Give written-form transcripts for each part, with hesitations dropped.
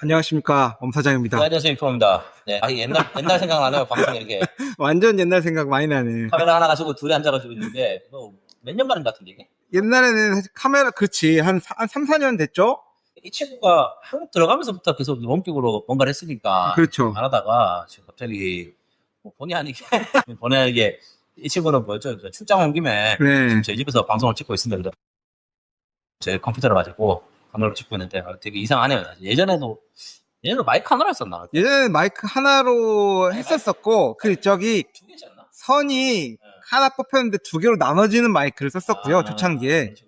안녕하십니까, 엄 사장입니다. 네, 안녕하세요, 유표입니다. 네, 옛날 생각나네요, 방송에 이렇게. 완전 옛날 생각 많이 나네. 카메라 하나 가지고 둘이 앉아가지고 있는데, 몇 년 만인 것 같은데, 이게? 옛날에는 사실 카메라, 그렇지, 한 3, 4년 됐죠? 이 친구가 한국 들어가면서부터 계속 원격으로 뭔가를 했으니까. 그렇죠. 안 하다가, 지금 갑자기, 본의 아니게, 본의 아니게, 이 친구는 뭐였죠? 출장 온 김에, 네. 지금 저희 집에서 방송을 찍고 있습니다. 제 컴퓨터를 가지고, 카메라로 찍고 있는데, 되게 이상하네요. 예전에는 마이크 하나로 했었나? 예전에 마이크 하나로 했었었고, 저기, 두 개지 않나? 선이 하나 뽑혔는데 두 개로 나눠지는 마이크를 썼었고요, 초창기에. 그렇죠.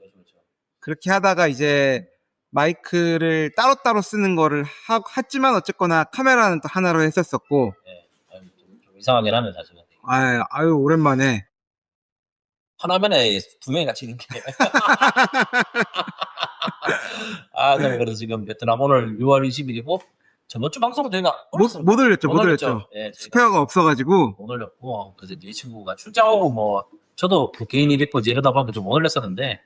그렇게 하다가 이제 마이크를 따로따로 쓰는 거를 했지만 어쨌거나 카메라는 또 하나로 했었었고. 네, 좀 이상하긴 하네, 사실은. 아유, 오랜만에. 한 화면에 두 명이 같이 있는 게. 네, 그래서 지금 베트남 오늘 6월 20일이고, 저번 주 방송은 저희가 못 올렸죠. 네, 스페어가 없어가지고. 못 올렸고, 그래서 이 친구가 출장하고 저도 개인 일이 있고 이러다 보면 좀 못 올렸었는데, 네.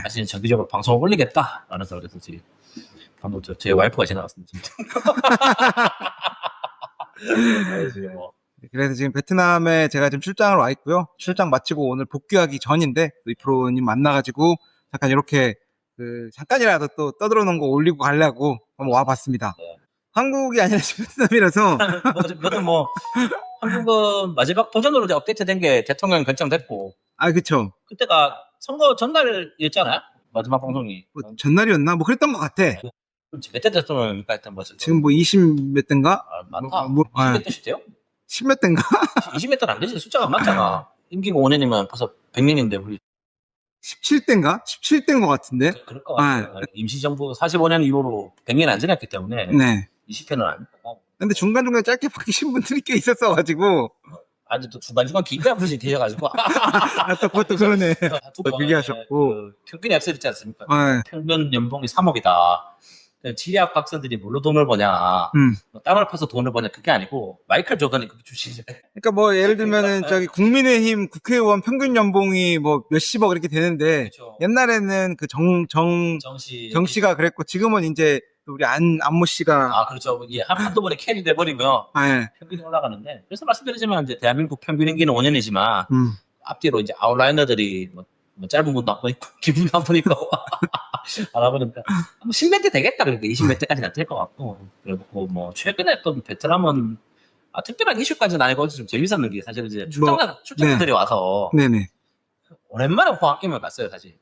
사실 정기적으로 방송을 올리겠다라는 생각을 해서 지금, 방금 제 와이프가 지나갔습니다. 그래서 지금 베트남에 제가 지금 출장을 와 있고요. 출장 마치고 오늘 복귀하기 전인데, 이 프로님 만나가지고, 잠깐 이렇게, 잠깐이라도 또 떠들어 놓은 거 올리고 가려고 한번 와봤습니다. 네. 한국이 아니라 베트남이라서. 한국은 마지막 버전으로 이제 업데이트된 게 대통령 결정됐고. 그쵸. 그때가 선거 전날이었잖아요? 마지막 방송이. 전날이었나? 그랬던 것 같아. 몇 대 대통령일까 했던 거죠. 지금 20 몇 대인가? 많다. 20몇 대씩 돼요? 10 몇 대인가? 20몇 대는 안 되지. 숫자가 많잖아. 임기가 5년이면 벌써 100년인데, 우리. 17대인가? 17대인 것 같은데? 그럴 것 같아요. 임시정부 45년 이후로 100년 안 지났기 때문에. 네. 20회는 아니고. 근데 중간중간에 짧게 바뀌신 분들이 꽤 있었어가지고. 아주 또 중간중간 길게 한 분씩 계셔가지고. 또 그것도 그러네. 길게 하셨고. 평균이 없어졌지 않습니까? 네. 평균 연봉이 3억이다. 지리학 학생들이 뭘로 돈을 버냐. 땅을 파서 돈을 버냐. 그게 아니고, 마이클 조던이 그렇게 주시죠. 그러니까 예를 들면은, 국민의힘 국회의원 평균 연봉이 몇십억 이렇게 되는데, 그렇죠. 옛날에는 정씨가 그랬고, 지금은 이제, 우리 안모 씨가. 그렇죠. 이게 한두 번에 캔이 돼버리면, 네. 평균이 올라가는데, 그래서 말씀드리지만, 이제 대한민국 평균 임기는 5년이지만, 앞뒤로 이제 아웃라이너들이 짧은 분도 한 번 있고, 기분이 한 번 있고, 알아보니까, 10몇 대 되겠다. 그러니까 20몇 대까지는 안 될 것 같고, 그리고 최근에 또 베트남은, 특별한 이슈까지는 아니고, 좀 재밌었는 게, 사실 이제 출장들이 와서, 네네. 오랜만에 호황게임을 갔어요, 사실.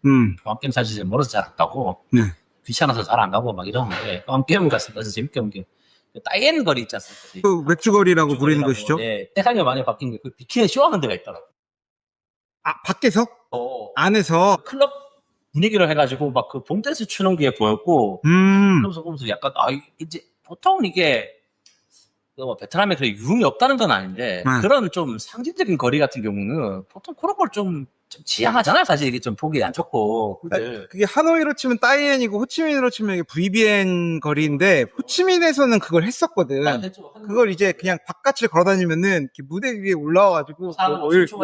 호황게임 사실 멀어서 잘 안 가고, 네. 귀찮아서 잘 안 가고 막 이러는데, 호황게임을 갔을 때 재밌게 본 게, 따이엔 거리 있지 않습니까? 맥주거리라고 부르는 것이죠? 네, 세상에 많이 바뀐 게, 비키니 쇼하는 데가 있더라고요. 밖에서? 안에서? 클럽 분위기를 해가지고 막 봉댄스 추는 게 보였고, 그러면서 약간, 이제 보통 이게, 베트남에 그래 유흥이 없다는 건 아닌데, 그런 좀 상징적인 거리 같은 경우는 보통 그런 걸 좀 지향하잖아요. 사실 이게 좀 보기 안 좋고. 그게 하노이로 치면 따이엔이고 호치민으로 치면 이게 VBN 거리인데, 호치민에서는 그걸 했었거든. 그걸 이제 그냥 바깥을 걸어다니면은 무대 위에 올라와가지고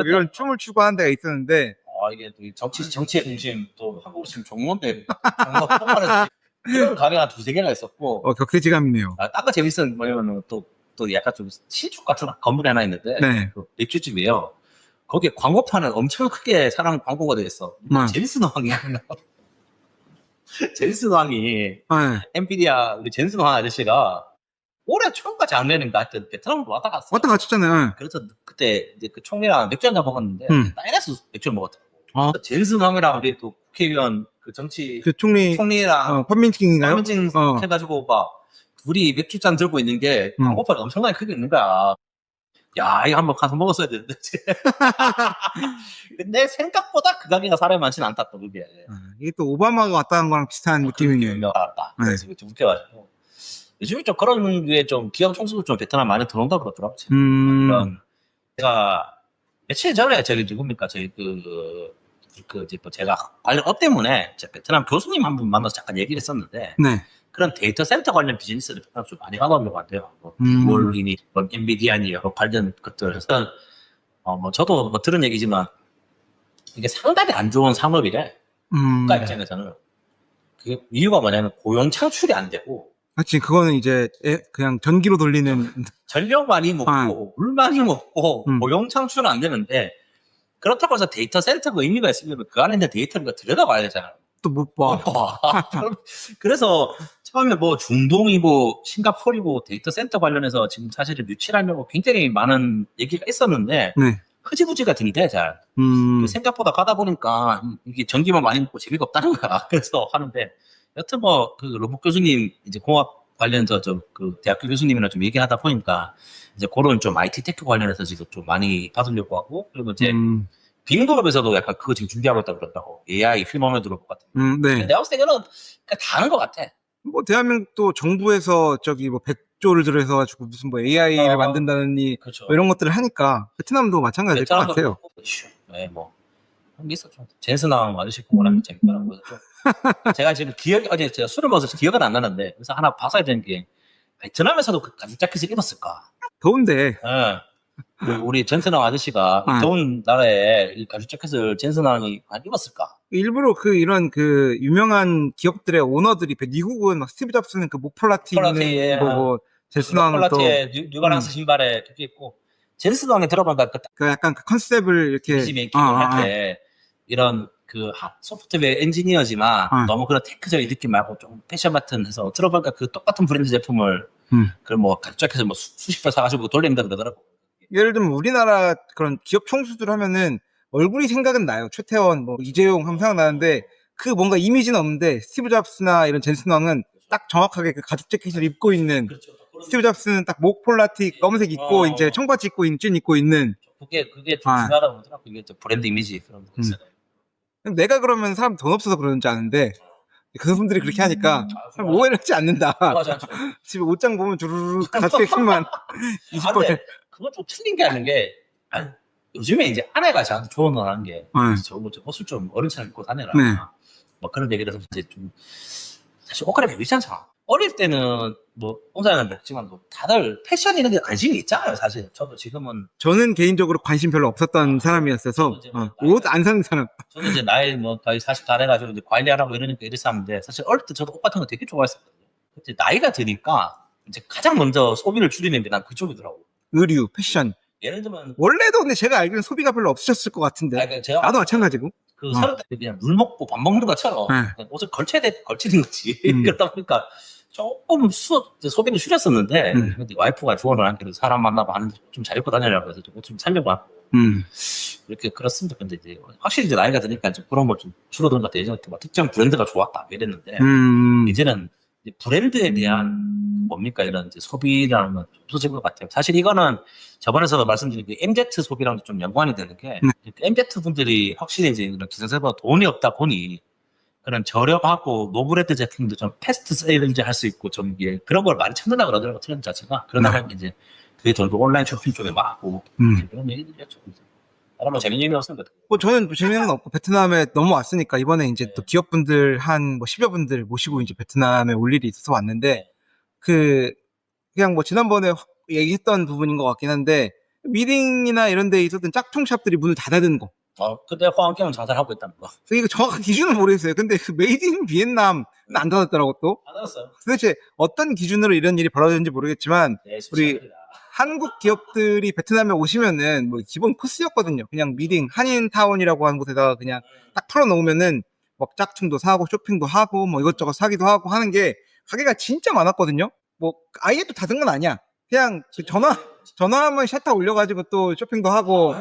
이런 춤을 추고 하는 데가 있었는데, 이게 또 정치의 중심, 또 한국 지금 종로인데, 이런 가게가 한 두세 개가 있었고. 격세지감이네요. 딴 거 재밌었는 뭐냐면 또 약간 좀 신축 같은 건물이 하나 있는데, 네. 맥주집이에요. 거기에 광고판은 엄청 크게 사랑 광고가 되어 있어. 제니스 노왕이 엔비디아 우리 제니스 노왕 아저씨가 올해 초인가 작년인가 하여튼 베트남으로 왔다 갔어. 왔다 갔었잖아요. 그래서 그때 이제 그 총리랑 맥주 한잔 먹었는데, 따이에서 맥주를 먹었더라고. 제니스 노왕이랑 우리 또 국회의원 정치 총리랑 판민팅인가요? 판민팅 해가지고 둘이 맥주잔 들고 있는 게 광고판이 엄청나게 크게 있는 거야. 야, 이거 한번 가서 먹었어야 되는데. 근데 생각보다 그 가게가 사람이 많지는 않다, 또 그게. 이게 또 오바마가 왔다 간 거랑 비슷한 느낌이네요. 그래서 좀 웃겨가지고. 요즘에 좀 그런 게 좀 기업 총수도 좀 베트남 많이 들어온다 그러더라고요. 제가 며칠 전에 누굽니까? 제가 관련 업 때문에 베트남 교수님 한 분 만나서 잠깐 얘기를 했었는데. 네. 그런 데이터 센터 관련 비즈니스를 좀 많이 가보는 것 같아요. 월이니, 엔비디아니, 여러 관련 것들. 그래서, 저도 들은 얘기지만, 이게 상당히 안 좋은 산업이래. 국가 입장에서는. 그게 이유가 뭐냐면 고용 창출이 안 되고, 하여튼 그거는 이제 그냥 전기로 돌리는 전력 많이 먹고 물 많이 먹고 고용 창출은 안 되는데 그렇다고 해서 데이터 센터가 의미가 있으면 그 안에 있는 데이터를 들여다봐야 되잖아요. 또 못 봐. 못 봐. 그래서 처음에 뭐 중동이고 싱가포르이고 데이터 센터 관련해서 지금 사실은 유치하려고 굉장히 많은 얘기가 있었는데 네. 흐지부지가 들이대 잘. 생각보다 가다 보니까 이게 전기만 많이 먹고 재미가 없다는 거야. 그래서 하는데 여튼 뭐 그 로봇 교수님 이제 공학 관련해서 그 대학교 교수님이랑 좀 얘기하다 보니까 이제 그런 좀 IT 테크 관련해서 지금 좀 많이 받으려고 하고 그리고 이제 빙그룹에서도 약간 그거 지금 준비하고 있다고 그러더라고. AI 휴머노이드 로봇 같은 거. 네. 내가 봤을 때 이거는 그냥 다 하는 것 같아. 뭐 대한민국도 정부에서 저기 뭐 100조를 들여서 가지고 무슨 뭐 AI를 만든다느니 그렇죠. 뭐 이런 것들을 하니까 베트남도 마찬가지일 것 같아요. 네, 뭐 있었죠. 제스나운 아저씨 보고는 재밌더라고요. 제가 지금 어제 제가 술을 먹어서 기억은 안 나는데 그래서 하나 봐서야 되는 게 베트남에서도 그 가죽 자켓을 입었을까? 더운데. 네. 우리 젠스나운 아저씨가 더운 나라에 이 가죽 자켓을 젠스나운이 입었을까? 일부러 이런 유명한 기업들의 오너들이 미국은 막 스티브 잡스는 그 목폴라티 입는 거고 제스나운은 또 뉴발란스 신발에 그렇게 입고 젠스나운에 들어보니까 그 약간 그 컨셉을 이렇게 메이킹을 할 때 이런 그 소프트웨어 엔지니어지만 너무 그런 테크적인 느낌 말고 좀 패션 같은 해서 들어보니까 그 똑같은 브랜드 제품을 그 뭐 가죽 자켓을 뭐 수십 벌 사가지고 돌린다 그러더라고. 예를 들면 우리나라 그런 기업 총수들 하면은 얼굴이 생각은 나요. 최태원, 뭐 이재용 하면 생각나는데 그 뭔가 이미지는 없는데 스티브 잡스나 이런 젠슨왕은 딱 정확하게 그 가죽 재킷을 입고 있는 스티브 잡스는 딱 목폴라티 검은색 입고 이제 청바지 입고 찐 입고 있는 그게 좀 중요하다고 하더라고. 그게 브랜드 이미지 그런 거 있어요. 내가 그러면 사람 돈 없어서 그러는지 아는데 그분들이 그렇게 하니까 오해를 하지 않는다. 집에 옷장 보면 주르르 가죽 재킷만 20벌. 그건 좀 틀린 게 아닌 게 요즘에 이제 아내가 저한테 조언을 하는 게 저거 옷을 좀 어린 차를 입고 다녀라. 뭐 그런 얘기를 해서 이제 좀 사실 옷 갈아입기 귀찮잖아. 어릴 때는 뭐 홍사는 먹지만 다들 패션 이런 데 관심이 있잖아요. 사실 저도 지금은 저는 개인적으로 관심 별로 없었던 사람이었어서 옷 안 사는 사람. 저는 이제 나이 뭐 거의 40 다 돼가지고 이제 관리하라고 이러니까 이랬었는데 사실 어릴 때 저도 옷 같은 거 되게 좋아했었거든요. 그때 나이가 드니까 이제 가장 먼저 소비를 줄이는 게 난 그쪽이더라고. 의류, 패션. 예를 들면 원래도 근데 제가 알기로는 소비가 별로 없으셨을 것 같은데. 나도 마찬가지고. 그 서른 때 그냥 물 먹고 밥 먹는 것처럼 옷을 걸치는 거지. 그러다 보니까 조금 소비를 줄였었는데 근데 와이프가 조언을 한 게 사람 만나고 하는데 좀 잘 입고 다녀라고 해서 옷 좀 살려고 하고 이렇게 그렇습니다. 근데 이제 확실히 이제 나이가 드니까 좀 그런 걸 좀 줄어드는 것 같아요. 예전에 막 특정 브랜드가 좋았다 이랬는데 이제는 이제 브랜드에 대한 뭡니까 이런 이제 소비라는 건 없어진 것 같아요. 사실 이거는 저번에서도 말씀드린 그 MZ 소비랑 좀 연관이 되는 게 MZ 분들이 확실히 이제 이런 기성세보다 돈이 없다 보니 그런 저렴하고 노브랜드 제품도 좀 패스트 세일인지 할 수 있고 좀 이게 그런 걸 많이 찾는다 그러더라고요. 트렌드 자체가. 그러다 보니 이제 그게 돌고 온라인 쇼핑 쪽에 맞고 그런 얘기들이었죠. 다른 뭐 재밌는 얘기 없습니다. 뭐 저는 재밌는 건 없고 베트남에 넘어왔으니까 이번에 이제 또 기업분들 한 뭐 10여 분들 모시고 이제 베트남에 올 일이 있어서 왔는데 그냥 뭐 지난번에 얘기했던 부분인 것 같긴 한데 미팅이나 이런 데 있었던 짝퉁샵들이 문을 닫아둔 거. 그때 호황경은 자살하고 있다는 거. 이거 정확한 기준은 모르겠어요. 근데 그 메이드 인 비엔남은 안 닫았더라고 또. 안 닫았어요. 도대체 어떤 기준으로 이런 일이 벌어졌는지 모르겠지만 우리 한국 기업들이 베트남에 오시면은 뭐 기본 코스였거든요. 그냥 미팅 한인타운이라고 하는 곳에다가 그냥 딱 풀어놓으면은 뭐 짝퉁도 사고 쇼핑도 하고 뭐 이것저것 사기도 하고 하는 게 가게가 진짜 많았거든요. 뭐 아예 또 닫은 건 아니야. 그냥 전화하면 셔터 올려가지고 또 쇼핑도 하고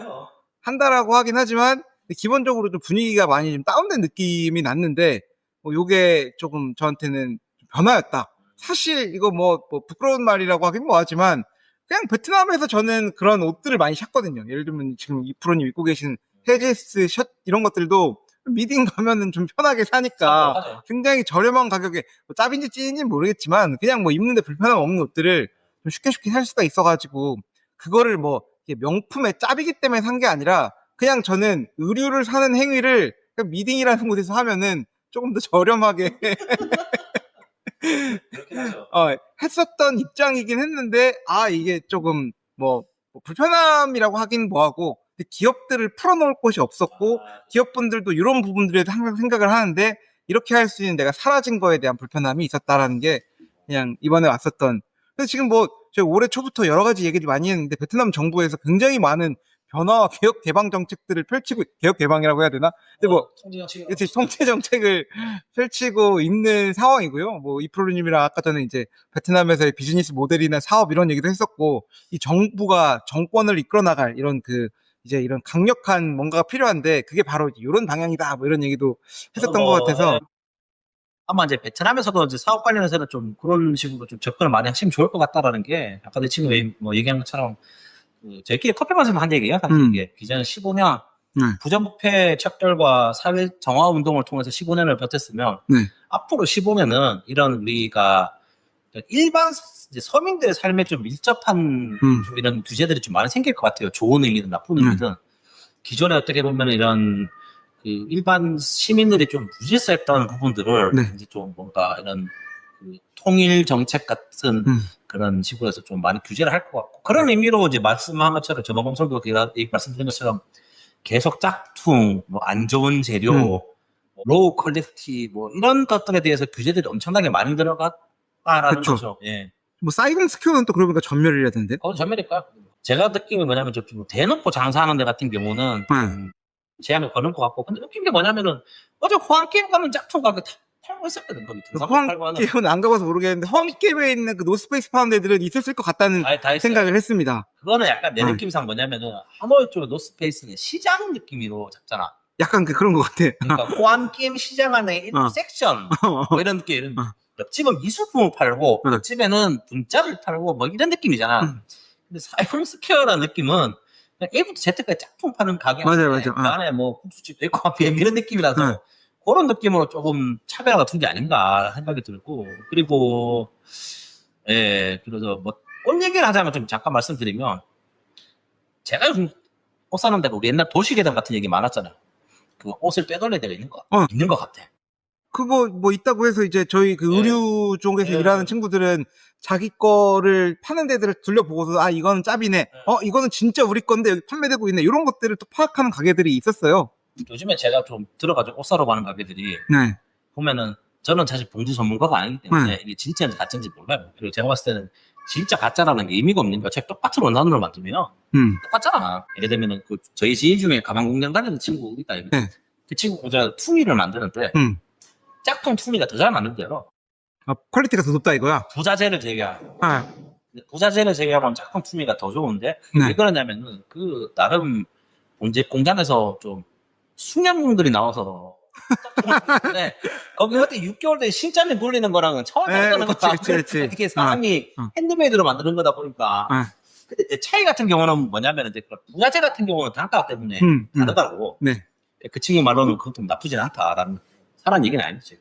한다라고 하긴 하지만 기본적으로 좀 분위기가 많이 좀 다운된 느낌이 났는데 뭐 요게 조금 저한테는 변화였다. 사실 이거 뭐 부끄러운 말이라고 하긴 뭐하지만 그냥 베트남에서 저는 그런 옷들을 많이 샀거든요. 예를 들면 지금 이프로님 입고 계신 헤제스 셔츠 이런 것들도 미팅 가면은 좀 편하게 사니까 굉장히 저렴한 가격에 뭐 짭인지 찐인지는 모르겠지만 그냥 뭐 입는데 불편함 없는 옷들을 좀 쉽게 살 수가 있어가지고 그거를 뭐 명품의 짭이기 때문에 산 게 아니라 그냥 저는 의류를 사는 행위를 미팅이라는 곳에서 하면은 조금 더 저렴하게 했었던 입장이긴 했는데 이게 조금 뭐 불편함이라고 하긴 뭐하고 기업들을 풀어놓을 곳이 없었고 기업분들도 이런 부분들에 항상 생각을 하는데 이렇게 할 수 있는 내가 사라진 거에 대한 불편함이 있었다라는 게 그냥 이번에 왔었던. 그래서 지금 뭐 저희 올해 초부터 여러 가지 얘기를 많이 했는데 베트남 정부에서 굉장히 많은 변화와 개혁 개방 정책들을 펼치고 개혁 개방이라고 해야 되나? 근데 뭐 그치, 통제 정책을 펼치고 있는 상황이고요. 뭐 이프로님이랑 아까 전에 이제 베트남에서의 비즈니스 모델이나 사업 이런 얘기도 했었고, 이 정부가 정권을 이끌어 나갈 이런 이제 이런 강력한 뭔가가 필요한데 그게 바로 이런 방향이다. 뭐 이런 얘기도 했었던 것 같아서. 아마 이제 베트남에서도 이제 사업 관련해서는 좀 그런 식으로 좀 접근을 많이 하시면 좋을 것 같다라는 게 아까도 지금 뭐 얘기한 것처럼 저희끼리 커피 마시면 한 얘기예요. 사실 이게 기존 15년 부정부패 척결과 사회 정화 운동을 통해서 15년을 버텼으면 앞으로 15년은 이런 우리가 일반 이제 서민들의 삶에 좀 밀접한 좀 이런 규제들이 좀 많이 생길 것 같아요. 좋은 의미든 나쁜 의미든. 기존에 어떻게 보면 이런 일반 시민들이 좀 무질서했던 부분들을 이제 좀 뭔가 이런 통일 정책 같은 그런 식으로 해서 좀 많이 규제를 할 것 같고, 그런 의미로 이제 말씀한 것처럼 저번방송도 말씀드린 것처럼 계속 짝퉁, 뭐 안 좋은 재료, 뭐 로우 퀄리티 뭐 이런 것들에 대해서 규제들이 엄청나게 많이 들어갔다라는 그쵸. 거죠. 예. 뭐 사이공 스퀘어는 또 그러고 보니까 전멸이라던데. 그건 전멸일까요? 제가 느낀 게 뭐냐면 좀 대놓고 장사하는 데 같은 경우는 제한을 거는 것 같고, 근데 웃긴 게 뭐냐면은 어제 호황게임 가면 짝퉁 가게 다 팔고 있었거든. 거기 호황게임은 안 가봐서 모르겠는데 호황게임에 있는 그 노스페이스 파는 애들은 있었을 것 같다는 다 생각을 했습니다. 그거는 약간 내 느낌상 뭐냐면은 하노이 쪽 노스페이스는 시장 느낌으로 잡잖아. 약간 그런 것 같아. 그러니까 호황게임 시장 안에 일부 섹션 뭐 이런 느낌. 옆집은 미술품을 팔고 옆집에는 문자를 팔고 뭐 이런 느낌이잖아. 근데 사이버스퀘어라는 느낌은 그냥 A부터 Z까지 짝퉁 파는 가게. 맞아요. 그 안에 뭐 국수집도 있고 BM 이런 느낌이라서 그런 느낌으로 조금 차별화가 둔 게 아닌가 생각이 들고, 그리고 예, 그래서 뭐 옷 얘기를 하자면 좀 잠깐 말씀드리면, 제가 요즘 옷 사는 데가 우리 옛날 도시계단 같은 얘기 많았잖아요. 그 옷을 빼돌릴 데가 있는 것 같아. 그거 뭐 있다고 해서 이제 저희 그 의류 쪽에서 일하는 친구들은 자기 거를 파는 데들을 둘러보고서 아 이거는 짭이네, 이거는 진짜 우리 건데 여기 판매되고 있네, 이런 것들을 또 파악하는 가게들이 있었어요. 요즘에 제가 좀 들어가지고 옷 사러 가는 가게들이 보면은, 저는 사실 봉지 전문가가 아니기 때문에 이게 진짜인지 가짜인지 몰라요. 그리고 제가 봤을 때는 진짜 가짜라는 게 의미가 없는 거야. 제가 똑같은 원단으로 만들면 똑같잖아. 예를 들면은 저희 지인 중에 가방 공장 다니는 친구 있다. 그 친구가 투미를 만드는데 짝퉁 투미가 더 잘 만든대요. 퀄리티가 더 높다 이거야. 부자재를 제외하고. 부자재를 제외하면 짝퉁 투미가 더 좋은데 왜 그러냐면은 나름 이제 공장에서 좀 숙련분들이 나와서 거기 그때 6개월 된 신짜리 돌리는 거랑은 처음 다르다는 거죠. 이게 사람이 핸드메이드로 만드는 거다 보니까. 근데 이제 차이 같은 경우는 뭐냐면 이제 부자재 같은 경우는 단가 때문에 다르다고. 그 친구 말로는 그것도 나쁘진 않다라는 얘기는 아니지.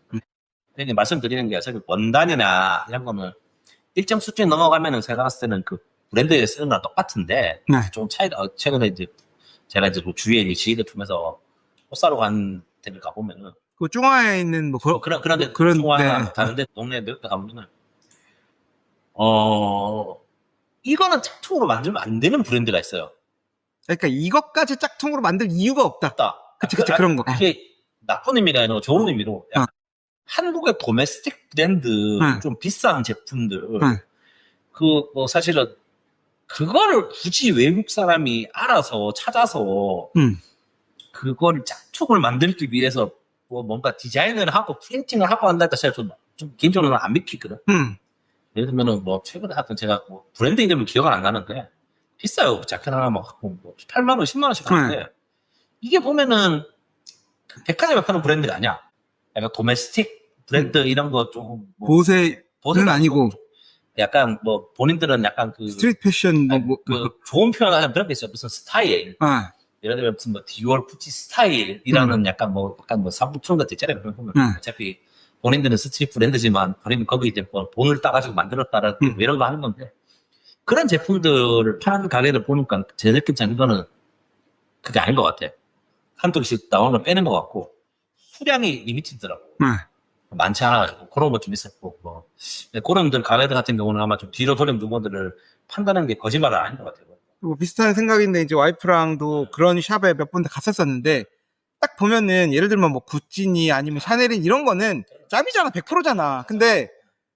근데 말씀드리는 게 어차피 원단이나 이런 거는 일정 수준이 넘어가면은 제가 봤을 때는 그 브랜드에 쓰는 거랑 똑같은데 좀 차이가, 최근에 이제 제가 이제 주위에 지인을 통해서 옷 사러 간 데를 가보면은 그 중화에 있는 뭐 그런데 중화나 다른데 동네 몇 개 가보면은 이거는 짝퉁으로 만들면 안 되는 브랜드가 있어요. 그러니까 이것까지 짝퉁으로 만들 이유가 없다. 그치 그런 거. 그게 나쁜 의미가 아니라 좋은 의미로 한국의 도메스틱 브랜드 좀 비싼 제품들 뭐 사실은 그거를 굳이 외국 사람이 알아서 찾아서 그걸 짝퉁을 만들기 위해서 뭐 뭔가 디자인을 하고 프린팅을 하고 한다 해서 좀 개인적으로는 안 믿기거든. 예를 들면은 뭐 최근에 하여튼 제가 뭐 브랜드 이름은 기억은 안 나는데 비싸요. 자켓 하나 뭐 8만 원, 10만 원씩 하는데 이게 보면은 그 백화점에 파는 브랜드가 아니야. 약간 도메스틱 브랜드 이런 거 좀 보세는 아니고 약간 뭐 본인들은 약간 그 스트리트 패션 좋은 표현을 하면 그런 게 있어요. 무슨 스타일. 예를 들면 무슨 뭐 디올 푸치 스타일이라는 약간 뭐 상품성 같은 있잖아요. 그런 거 보면 어차피 본인들은 스트릿 브랜드지만 본인은 거기 이제 뭐 돈을 따가지고 만들었다라 이런 거 하는 건데, 그런 제품들을 파는 가게를 보니까 제 느낌상 이거는 그게 아닌 것 같아. 한두 개씩 나오는 걸 빼는 것 같고 수량이 리미티드더라고. 많지 않아가지고 그런 거 좀 있었고 뭐 그런 가게들 같은 경우는 아마 좀 뒤로 돌린 물건들을 판다는 게 거짓말은 아닌 것 같아요. 뭐 비슷한 생각인데 이제 와이프랑도 그런 샵에 몇 군데 갔었었는데 딱 보면은 예를 들면 뭐 구찌니 아니면 샤넬인 이런 거는 짭이잖아, 100%잖아. 근데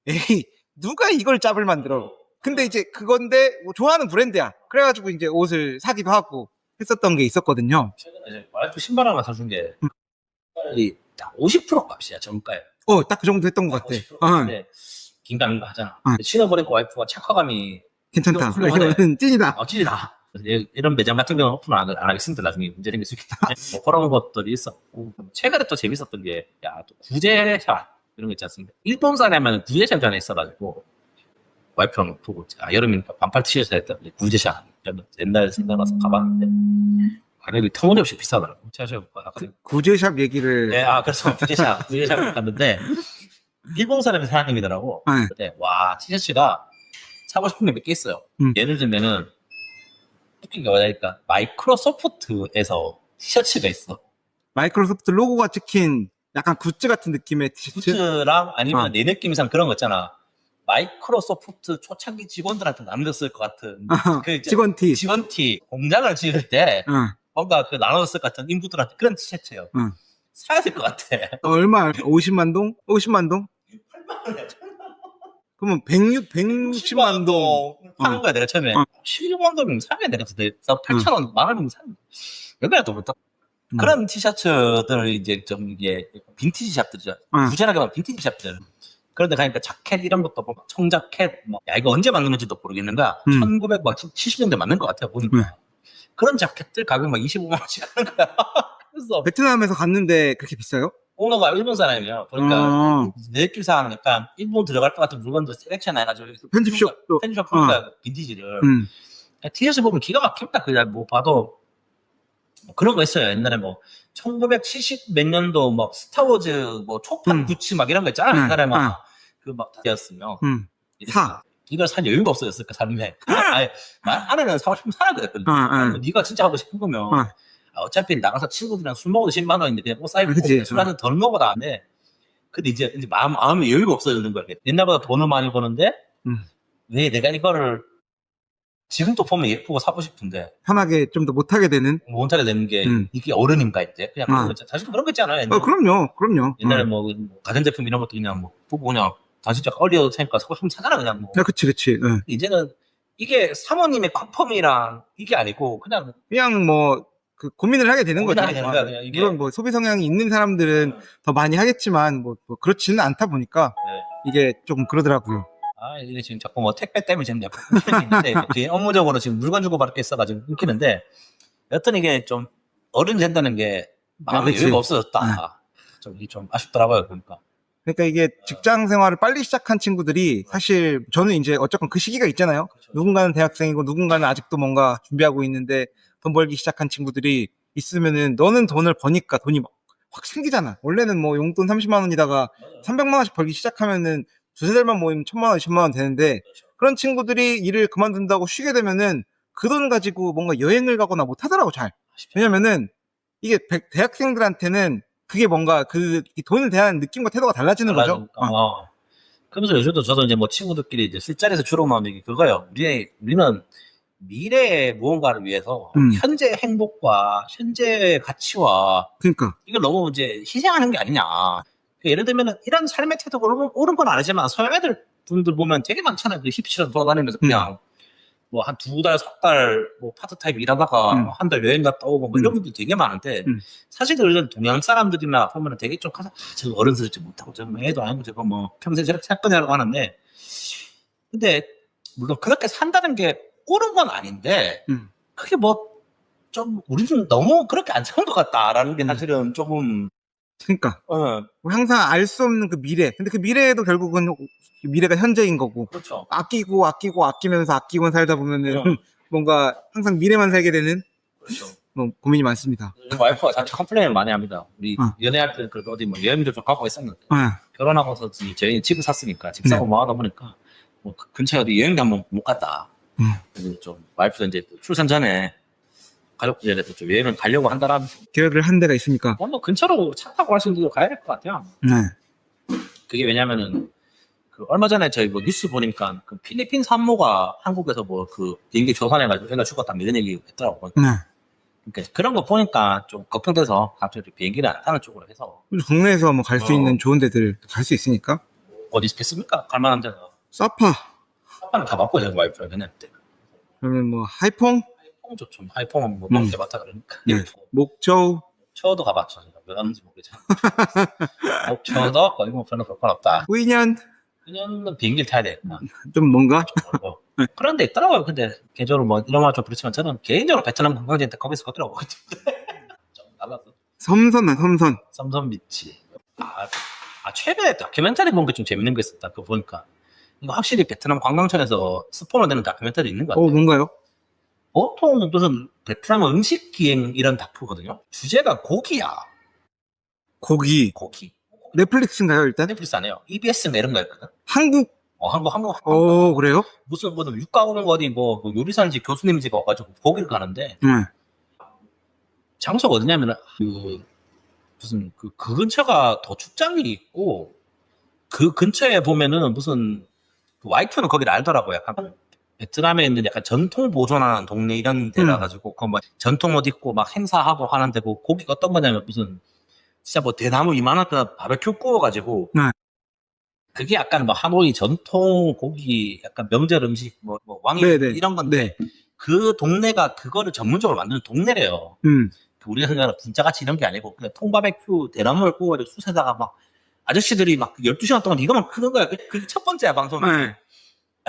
에이 누가 이걸 짭을 만들어. 근데 이제 그건데 뭐 좋아하는 브랜드야. 그래가지고 이제 옷을 사기도 하고 했었던 게 있었거든요. 최근에 이제 와이프 신발 하나 사준 게 딱 50% 값이야, 정가에. 딱 그 정도 했던 것 같아. 50%. 근데 긴가민가 하잖아. 신어보니까 와이프가 착화감이 괜찮다. 훌륭하네. 이거는 찐이다. 찐이다. 이런 매장 같은 경우는 오픈을 안 하겠습니다. 나중에 문제 생길 수 있기 때문에. 뭐 그런 것들이 있었고. 최근에 또 재밌었던 게, 또 구제샵, 이런 거 있지 않습니까? 일본 사람은 구제샵 전에 있어가지고, 와이프랑 보고, 여름이니까 반팔 티셔츠 했다. 구제샵. 옛날 생각나서 가봤는데, 가격이 터무니없이 비싸더라고. 제가 구제샵 얘기를. 네, 그래서 구제샵 갔는데, 일본 사람의 사장님이더라고. 네. 근데, 와, 티셔츠가 사고 싶은 게 몇 개 있어요. 예를 들면은, 웃기가 뭐냐니까, 마이크로소프트에서 티셔츠가 있어. 마이크로소프트 로고가 찍힌 약간 굿즈 같은 느낌의 티셔츠? 굿즈랑 아니면 내 느낌상 그런 거 있잖아. 마이크로소프트 초창기 직원들한테 나눠줬을 것 같은. 그 이제 직원티. 직원티. 공장을 지을 때, 뭔가 그 나눠줬을 것 같은 인부들한테 그런 티셔츠예요. 사야 될 것 같아. 얼마? 50만 동? 50만 동? 8만 원이야. 그러면 160만 동. 파는 거야, 내가 처음에. 11만 동이면 사야 내가 그때 8,000원, 만 원이면 사는 거야. 또 못하 그런 티셔츠들 이제 좀 이게 빈티지 샵들이죠. 구제하게 말하면 빈티지 샵들. 그런데 가니까 자켓 이런 것도 보고 청자켓 야 이거 언제 만든 건지도 모르겠는데 1970년대 맞는 것 같아요 보니까. 그런 자켓들 가격 막 25만 원씩 하는 거야. 그래서 베트남에서 갔는데 그렇게 비싸요? 오너가 일본 사람이에요. 그러니까 내 느낌상 약간 일본 들어갈 것 같은 물건들 셀렉션 해가지고 편집숍 그러니까 빈티지를 티셔츠 보면 기가 막힙니다. 그냥 뭐 봐도 뭐 그런 거 있어요. 옛날에 뭐 1970 몇 년도 뭐 스타워즈 뭐 초판 부츠 막 이런 거 있잖아. 옛날에 막 그 막 되었으면 이걸 살 여유가 없어졌을까 삶에. 아니 아내는 사고 싶으면 사라 그랬거든. 네가 진짜 하고 싶은 거면 어차피 나가서 친구들이랑 술 먹어도 10만 원인데 그냥 옷 사입고 술 한잔 덜 먹어도 안 돼. 근데 이제 마음에 여유가 없어지는 거야. 옛날보다 돈을 많이 버는데 왜 내가 이거를 지금도 보면 예쁘고 사고 싶은데 편하게 좀 더 못하게 되는 게 이게 어른인가 이제 그냥 그런 거 있잖아. 사실 그런 거 있잖아요. 옛날에. 그럼요. 옛날에 뭐 가전제품 이런 것도 그냥 뭐 보고 그냥 당신 짝 어려도 테니까 사고 싶으면 사잖아 그냥 뭐. 그치. 이제는 이게 사모님의 컨펌이랑 이게 아니고 그냥 뭐 그 고민을 하게 되는 거죠. 그냥 이게 물론 뭐 소비 성향이 있는 사람들은 더 많이 하겠지만 뭐 그렇지는 않다 보니까 이게 조금 그러더라고요. 이게 지금 자꾸 뭐 택배 때문에 지금 약간 끊기는데 그게 업무적으로 지금 물건 주고 받을 게 있어가지고 끊기는데 여튼 이게 좀 어른 된다는 게 마음의 여유가 없어졌다. 좀 아쉽더라고요. 그러니까 이게 직장 생활을 빨리 시작한 친구들이 사실 저는 이제 어쨌건 그 시기가 있잖아요. 그렇죠. 누군가는 대학생이고 누군가는 아직도 뭔가 준비하고 있는데 돈 벌기 시작한 친구들이 있으면은 너는 돈을 버니까 돈이 확 생기잖아. 원래는 뭐 용돈 30만 원이다가 300만 원씩 벌기 시작하면은 두세 달만 모이면 1000만 원, 20만 원 되는데 그런 친구들이 일을 그만둔다고 쉬게 되면은 그 돈 가지고 뭔가 여행을 가거나 못 하더라고 잘. 왜냐면은 이게 대학생들한테는 그게 뭔가 그 돈에 대한 느낌과 태도가 달라지는 거죠. 그러면서 요즘도 저도 이제 뭐 친구들끼리 이제 술자리에서 주로 나오는 게 그거예요. 우리는 미래의 무언가를 위해서 현재 행복과 현재의 가치와 그러니까 이걸 너무 이제 희생하는 게 아니냐. 예를 들면 이런 삶의 태도가 옳은 건 아니지만 서양 애들 분들 보면 되게 많잖아요. 그 힙시처럼 돌아다니면서 그냥 뭐 한 2달, 3달 뭐 파트타임 일하다가 한 달 여행 갔다 오고 뭐 이런 분들 되게 많은데 사실 그런 동양 사람들이나 보면 되게 좀 가서 저 어른스럽지 못하고 저 애도 아니고 저거 뭐 평생 저렇게 살 거냐고 하는데 근데 물론 그렇게 산다는 게 옳은 건 아닌데 그게 뭐 좀 우리는 너무 그렇게 안 사는 것 같다라는 게 사실은 조금 그러니까 항상 알 수 없는 그 미래. 근데 그 미래에도 결국은 미래가 현재인 거고. 그렇죠. 아끼면서 아끼고 살다 보면은 뭔가 항상 미래만 살게 되는 그렇죠. 뭐 고민이 많습니다. 와이프가 자주 컴플레인을 많이 합니다. 우리 연애할 때 그래도 어디 뭐 여행도 좀 가고 있었는데 결혼하고서 저희 집을 샀으니까 집 사고 뭐 하다 보니까 뭐 근처에 어디 여행도 한번 못 갔다. 그래서 좀 와이프도 이제 출산 전에 가족들에서 좀 여행을 가려고 한다라면 계획을 한 데가 있으니까 뭐 근처로 차 타고 갈 수 있는 데로 가야 될 것 같아요. 그게 왜냐면은 그 얼마 전에 저희 뭐 뉴스 보니까 그 필리핀 산모가 한국에서 뭐 그 비행기 조산해가지고 애가 죽었다 이런 얘기 했더라고요. 그러니까 그런 거 보니까 좀 걱정돼서 갑자기 비행기를 안 타는 쪽으로 해서 국내에서 뭐 갈 수 있는 좋은 데들 갈 수 있으니까 어디 있겠습니까? 갈 만한 데가 사파. 사파는 다 바꿔야 되는 와이프가 그냥 때. 그러면 뭐 하이퐁? 하이퐁 좋죠. 하이퐁은 뭐 너무 해봤다 그러니까. 네. 목초. 초도 가봤죠. 제가 왜 갔는지 모르겠지만. 목초도 거의 뭐 별로 볼 건 없다. 우이년. 그냥 비행기를 타야 되겠구나. 좀 뭔가? 그런 데 있더라고요. 근데 개인적으로 뭐 이런 말 좀 그렇지만 저는 개인적으로 베트남 관광지인데 거기서 걷더라고요. 좀 달라서. 섬선. 삼선 비치. 최근에 다큐멘터리 본 게 좀 재밌는 거 있었다. 그거 보니까. 이거 확실히 베트남 관광청에서 스폰을 되는 다큐멘터리 있는 것 같아요. 뭔가요? 보통 무슨 베트남 음식 기행 이런 다큐거든요. 주제가 고기야. 고기. 넷플릭스인가요, 일단? 넷플릭스 안 해요. EBS인가 이런 거였거든. 한국. 한국. 그래요? 무슨 육가공 어디 뭐 요리사인지 교수님인지 와가지고 거기를 가는데 장소가 어디냐면 무슨 그 근처가 더 축장이 있고 그 근처에 보면은 무슨 그 와이프는 거기를 알더라고요. 약간 베트남에 있는 약간 전통 보존하는 동네 이런 데라 가지고 그 막 전통 옷 입고 막 행사하고 하는 데고 고기가 어떤 거냐면 무슨 진짜 뭐 대나무 이만한 바베큐 구워가지고 그게 약간 뭐 하노이 전통 고기 약간 명절 음식 뭐 왕이 이런 건데 그 동네가 그거를 전문적으로 만드는 동네래요. 우리가 생각하는 분짜같이 이런 게 아니고 그냥 통바베큐 대나무를 구워가지고 숯에다가 막 아저씨들이 막 12시간 동안 이거만 크는 거야. 그게 첫 번째야 방송.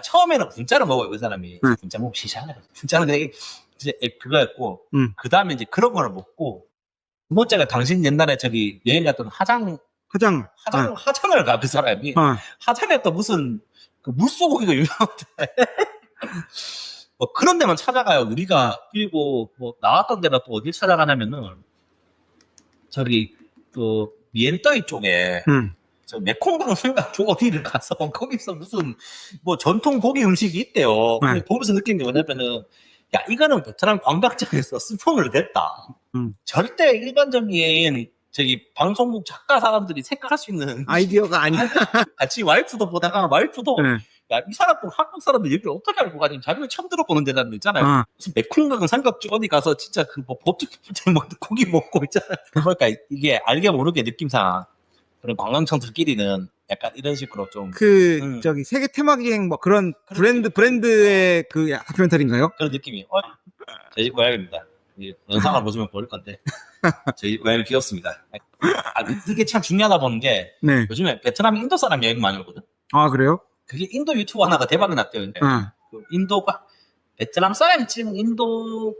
처음에는 분짜를 먹어요 그 사람이. 분짜 먹으면 시시하네. 분짜는 되게 이제 그거였고 그 다음에 이제 그런 거를 먹고 두 번째가 당신 옛날에 저기 여행 갔던 화장을 가 그 사람이. 화장에 또 무슨 그 물소고기가 유명한데 뭐 그런 데만 찾아가요. 우리가 그리고 뭐 나왔던 데가 또 어딜 찾아가냐면은 저기 그 미엔더이 쪽에 저 메콩강 생각 쪽 어디를 가서 거기서 무슨 뭐 전통 고기 음식이 있대요. 근데 보면서 느낀 게 뭐냐면은 야 이거는 베트남 관광청에서 스폰을 냈다. 절대 일반적인 저기 방송국 작가 사람들이 생각할 수 있는 아이디어가 아니야. 같이 와이프도 보다가 와이프도 야, 이 사람도 한국 사람들 얘기를 어떻게 알고 가지? 자기는 처음 들어보는 데라는 데 있잖아요. 무슨 메콩강 삼각주 어디 가서 진짜 그 뭐 버티기 고기 먹고 있잖아요. 그러니까 이게 알게 모르게 느낌상 그런 관광청들끼리는 약간 이런 식으로 좀 저기 세계 테마기행 뭐 그런 브랜드의 그 다큐멘터리인가요? 그런 느낌이. 저희 집 고양이입니다. 영상을 보시면 보일 건데 저희 고양이 귀엽습니다. 그게 참 중요하다 보는 게 요즘에 베트남 인도 사람 여행 많이 오거든. 그래요? 그게 인도 유튜브 하나가 대박이 났대요. 그 인도가 베트남 사람이 지금 인도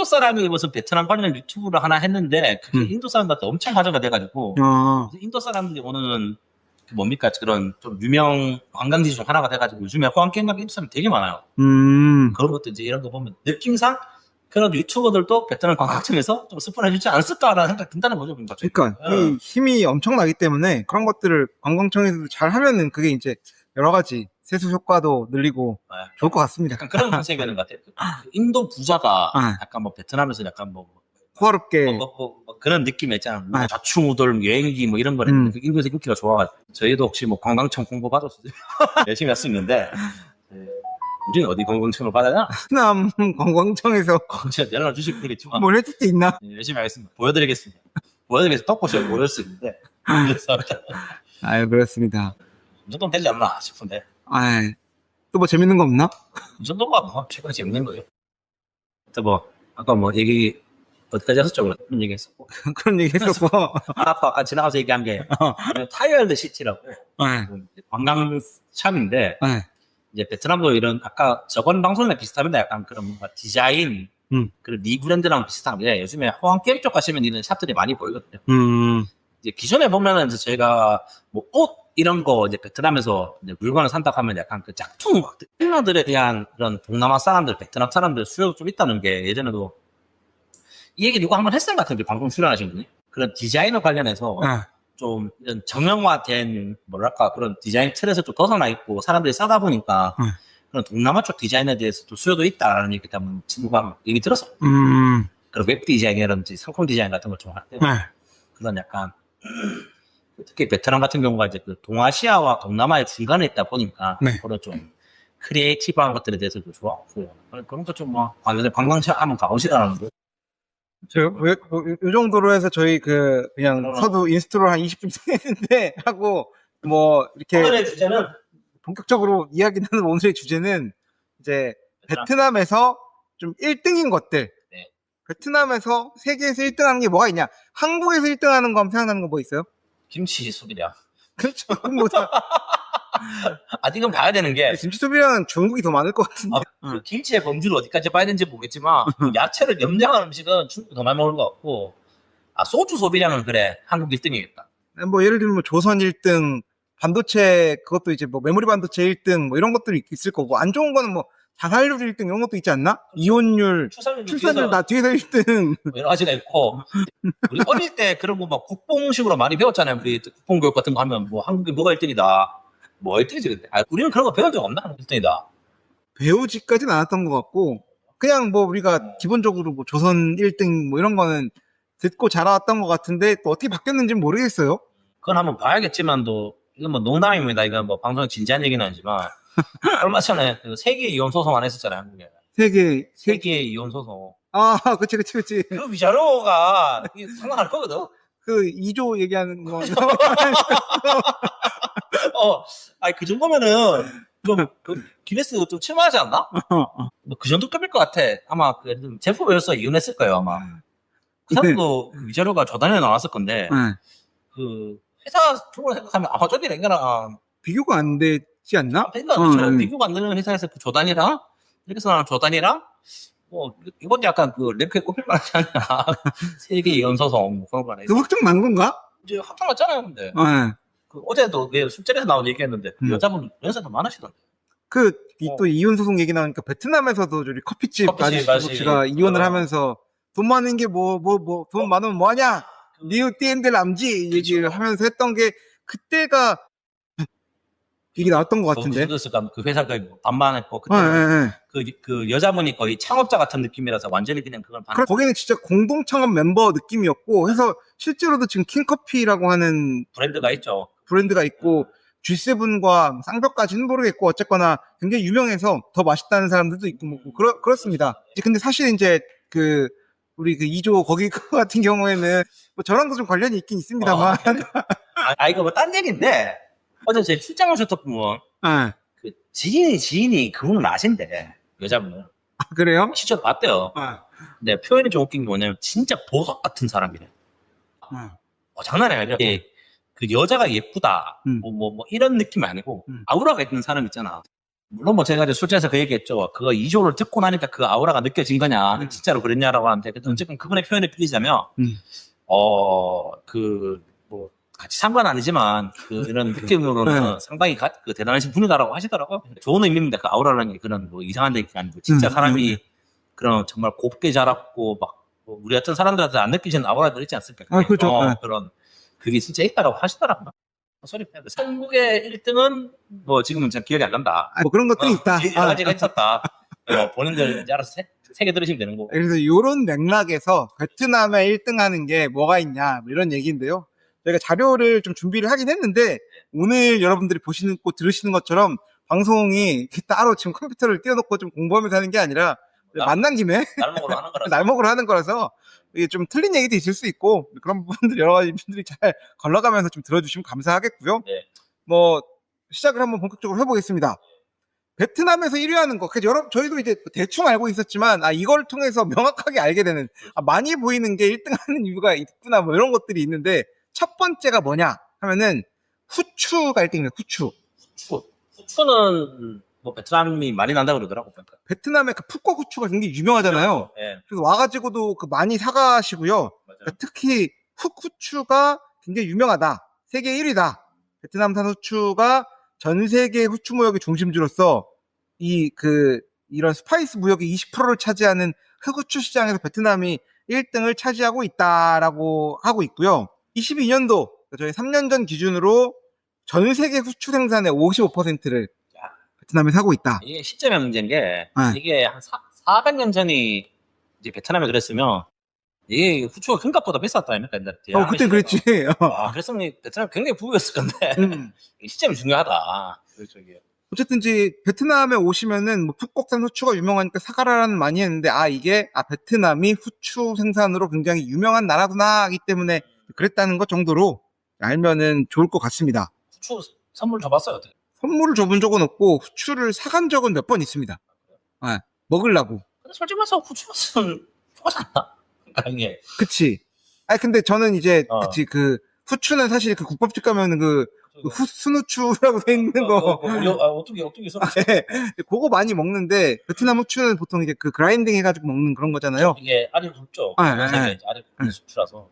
사람이 무슨 베트남 관련 유튜브를 하나 했는데 그게 인도 사람들한테 엄청 화제가 돼가지고 인도 사람들이 오는 그 뭡니까 그런 좀 유명 관광지 중 하나가 돼가지고 요즘에 호황경각 인도 사람이 되게 많아요. 그런 것도 이제 이런 거 보면 느낌상 그런 유튜버들도 베트남 관광청에서 좀 스폰해주지 않았을까라는 생각 든다는 거죠. 그러니까 이 힘이 엄청나기 때문에 그런 것들을 관광청에서 잘 하면은 그게 이제 여러 가지 세수 효과도 늘리고 좋을 것 같습니다. 약간 그런 컨셉이 되는 것 같아요. 인도 부자가 약간 뭐 베트남에서 약간 뭐 호화롭게 뭐 그런 느낌이 있잖아. 뭐 좌충우돌 여행기 뭐 이런 거를 인도에서 인기가 좋아가지고 저희도 혹시 뭐 관광청 공고 받았어요. 열심히 할 수 있는데 우리는 어디 관광청을 받아야? 베트남 관광청에서 제가 연락 주시면 되겠지만 뭘 해줄 게 있나? 열심히 하겠습니다. 보여드리겠습니다. 떡보시면 보여줄 수 있는데 그렇습니다. 이 정도면 되지 않나 싶은데 또 뭐 재밌는 거 없나? 이 정도가 뭐 최근에 재밌는 거예요. 또 뭐 아까 뭐 얘기 어디까지 했었죠? 그런 얘기 했었고 그런 얘기 했었고 아까 지나가서 얘기한 게 타이어드 시티라고 관광샵인데 이제 베트남도 이런 아까 저번 방송이랑 비슷합니다. 약간 그런 뭔가 디자인 그런 리 브랜드랑 비슷한데 요즘에 호황게임 쪽 가시면 이런 샵들이 많이 보이거든요. 이제 기존에 보면은 이제 저희가 뭐 옷 이런 거 이제 베트남에서 이제 물건을 산다고 하면 약간 그 짝퉁 힐러들에 대한 그런 동남아 사람들, 베트남 사람들 수요가 좀 있다는 게 예전에도 이 얘기 누가 한번 했을 것 같은데 방송 출연하신 분이 그런 디자이너 관련해서 좀 이런 정형화된 뭐랄까 그런 디자인 틀에서 좀 벗어나 있고 사람들이 싸다 보니까 그런 동남아 쪽 디자인에 대해서 좀 수요도 있다라는 얘기 때문에 친구가 얘기 들었어. 그런 웹 디자인이라든지 상품 디자인 같은 걸 좋아할 때 그런 약간 특히 베트남 같은 경우가 이제 그 동아시아와 동남아의 중간에 있다 보니까 그런 좀 크리에이티브한 것들에 대해서도 좋아하고 그런 거 좀 뭐 관광차 한번 가보시라는 거. 요 정도로 해서 저희 그냥 서두 인스트롤 한 20분 했는데 하고 뭐 이렇게 오늘의 주제는 본격적으로 이야기 나는 오늘의 주제는 이제 베트남에서 좀 1등인 것들. 네. 베트남에서 세계에서 1등하는 게 뭐가 있냐? 한국에서 1등하는 거 하면 생각나는 거 뭐 있어요? 김치 소비량. 그렇죠. 뭐 다, 아직은 봐야 되는 게 김치 소비량은 중국이 더 많을 것 같은데. 그 김치의 범주를 어디까지 봐야 되는지 모르겠지만 야채를 염장한 음식은 중국이 더 많이 먹을 것 같고 소주 소비량은 그래 한국 1등이겠다. 뭐 예를 들면 뭐 조선 1등, 반도체 그것도 이제 뭐 메모리 반도체 1등 뭐 이런 것들이 있을 거고 안 좋은 거는 뭐 자살률 1등 이런 것도 있지 않나? 이혼율, 출산율 나 뒤에서 1등. 뭐 여러 가지가 있고 우리 어릴 때 그런 거 막 국뽕식으로 많이 배웠잖아요. 우리 국뽕교육 같은 거 하면 뭐 한국이 뭐가 1등이다. 뭐 1등이지 근데. 우리는 그런 거 배운 적 없나? 1등이다. 배우지까지는 않았던 것 같고 그냥 뭐 우리가 기본적으로 뭐 조선 1등 뭐 이런 거는 듣고 자라왔던 것 같은데 또 어떻게 바뀌었는지는 모르겠어요. 그건 한번 봐야겠지만도 이건 뭐 농담입니다. 이건 뭐 방송 진지한 얘기는 아니지만 얼마 전에 그 세계 이혼 소송 안 했었잖아요. 한국에. 세계 이혼 소송. 아, 그치. 그 위자료가 상당할 거거든. 그 2조 얘기하는 거. 그 정도면은 그 기네스 좀 침하지 않나? 뭐 그 정도 급일 것 같아. 아마 그 제프 웨어서 이혼했을 거예요 아마. 그 사람도 그 위자료가 저 단위에 나왔을 건데 그 회사 쪽으로 생각하면 아마존이랑 이거랑 비교가 안 되지 않나? 그러니까 비교가 안 되는 회사에서 그 조단이랑 이렇게 나온 조단이랑 뭐 이건 약간 그 랭크에 꼽힐 만하지 않나. 세계 이혼 소송 뭐 그런 거 아니에요? 그 확정 난 건가? 이제 확정 났잖아요 근데. 네. 그 어제도 술자리에서 나온 얘기했는데 여자분 연세도 많으시던데. 또 이혼 소송 얘기 나오니까 베트남에서도 저기 커피집 커피집 아저씨가 이혼을 하면서 돈 많은 게 돈 많으면 뭐하냐? 니우 띠엔들 남지 얘기를 하면서 했던 게 그때가 얘기 나왔던 것 같은데. 그 회사가 반반했고 그때 그 여자분이 거의 창업자 같은 느낌이라서 완전히 그냥 그걸 거기는 진짜 공동 창업 멤버 느낌이었고 해서 실제로도 지금 킹커피라고 하는 브랜드가 있죠. 브랜드가 있고 G7과 쌍벽까지는 모르겠고 어쨌거나 굉장히 유명해서 더 맛있다는 사람들도 있고 뭐 그렇습니다. 근데 사실 이제 우리 그 2조 거기 같은 경우에는 뭐 저랑도 좀 관련이 있긴 있습니다만. 이거 뭐 딴 얘기인데 어제 제 출장 오셨던 분, 그 지인이 그분을 아신대 여자분을. 그래요? 실제로 봤대요. 근데 표현이 좀 웃긴 게 뭐냐면 진짜 보석 같은 사람이래. 장난이 아니라 그 여자가 예쁘다 뭐 이런 느낌이 아니고 아우라가 있는 사람 있잖아. 물론 뭐 제가 이제 술자리에서 그 얘기했죠. 그거 2조를 듣고 나니까 그 아우라가 느껴진 거냐 진짜로 그랬냐라고 하는데 어쨌든 그분의 표현에 빌리자면 뭐 같이 상관 아니지만 이런 느낌으로는 상당히 대단하신 분이다라고 하시더라고요. 좋은 의미입니다. 그 아우라라는 게 그런 뭐 이상한 얘기가 아니고 진짜 사람이 그런 정말 곱게 자랐고 막 우리 같은 사람들한테 안 느끼시는 아우라들 있지 않습니까? 그렇죠. 그런 그게 진짜 있다라고 하시더라고요. 소리 빼야 돼. 한국의 1등은 뭐 지금은 잘 기억이 안 난다. 뭐 그런 것들이 있다. 여러 가지가 있었다. 본인들 이제 알아서 새겨 들으시면 되는 거고. 그래서 이런 맥락에서 베트남에 1등 하는 게 뭐가 있냐 뭐 이런 얘기인데요. 저희가 자료를 좀 준비를 하긴 했는데 오늘 여러분들이 보시는 거 들으시는 것처럼 방송이 따로 지금 컴퓨터를 띄워놓고 좀 공부하면서 하는 게 아니라 만난 김에 날먹으로 하는 거라서 이게 좀 틀린 얘기도 있을 수 있고 그런 부분들 여러 가지 분들이 잘 걸러가면서 좀 들어주시면 감사하겠고요. 네. 뭐 시작을 한번 본격적으로 해보겠습니다. 베트남에서 1위 하는 거, 저희도 이제 대충 알고 있었지만, 이걸 통해서 명확하게 알게 되는, 많이 보이는 게 1등 하는 이유가 있구나, 뭐 이런 것들이 있는데, 첫 번째가 뭐냐 하면은, 후추가 1등입니다, 후추는 뭐 베트남이 많이 난다고 그러더라고. 베트남의 그 푸꿔 후추가 굉장히 유명하잖아요. 네. 그래서 와가지고도 많이 사가시고요. 그러니까 특히 후추가 굉장히 유명하다. 세계 1위다. 베트남산 후추가 전 세계 후추 무역의 중심지로서 이런 스파이스 무역의 20%를 차지하는 흑후추 시장에서 베트남이 1등을 차지하고 있다라고 하고 있고요. 22년도 저희 3년 전 기준으로 전 세계 후추 생산의 55%를 베트남에 사고 있다. 이게 시점의 문제인 게 이게 한 400년 전이 이제 베트남에 그랬으면 이게 후추가 금값보다 비쌌다 아닙니까? 그땐 그랬지. 그랬으면 베트남 굉장히 부유했을 건데 이 시점이 중요하다. 그렇죠, 이게. 어쨌든 베트남에 오시면은 뭐 푸꾸옥산 후추가 유명하니까 사가라는 많이 했는데 이게 베트남이 후추 생산으로 굉장히 유명한 나라구나 하기 때문에 그랬다는 것 정도로 알면은 좋을 것 같습니다. 후추 선물 줘봤어요? 선물을 줘본 적은 없고 후추를 사간 적은 몇 번 있습니다. 예, 먹으려고. 근데 솔직히 말해서 후추 맛은 좋아하지 않나? 이게. 그치. 아니 근데 저는 이제 어. 그 후추는 사실 그 국밥집 가면은 그 순후추라고 돼 있는 거. 어떻게 써? 네, 그거 많이 먹는데 베트남 후추는 보통 이제 그 그라인딩 해가지고 먹는 그런 거잖아요. 이게 아래 굵죠. 네, 아래 후추라서.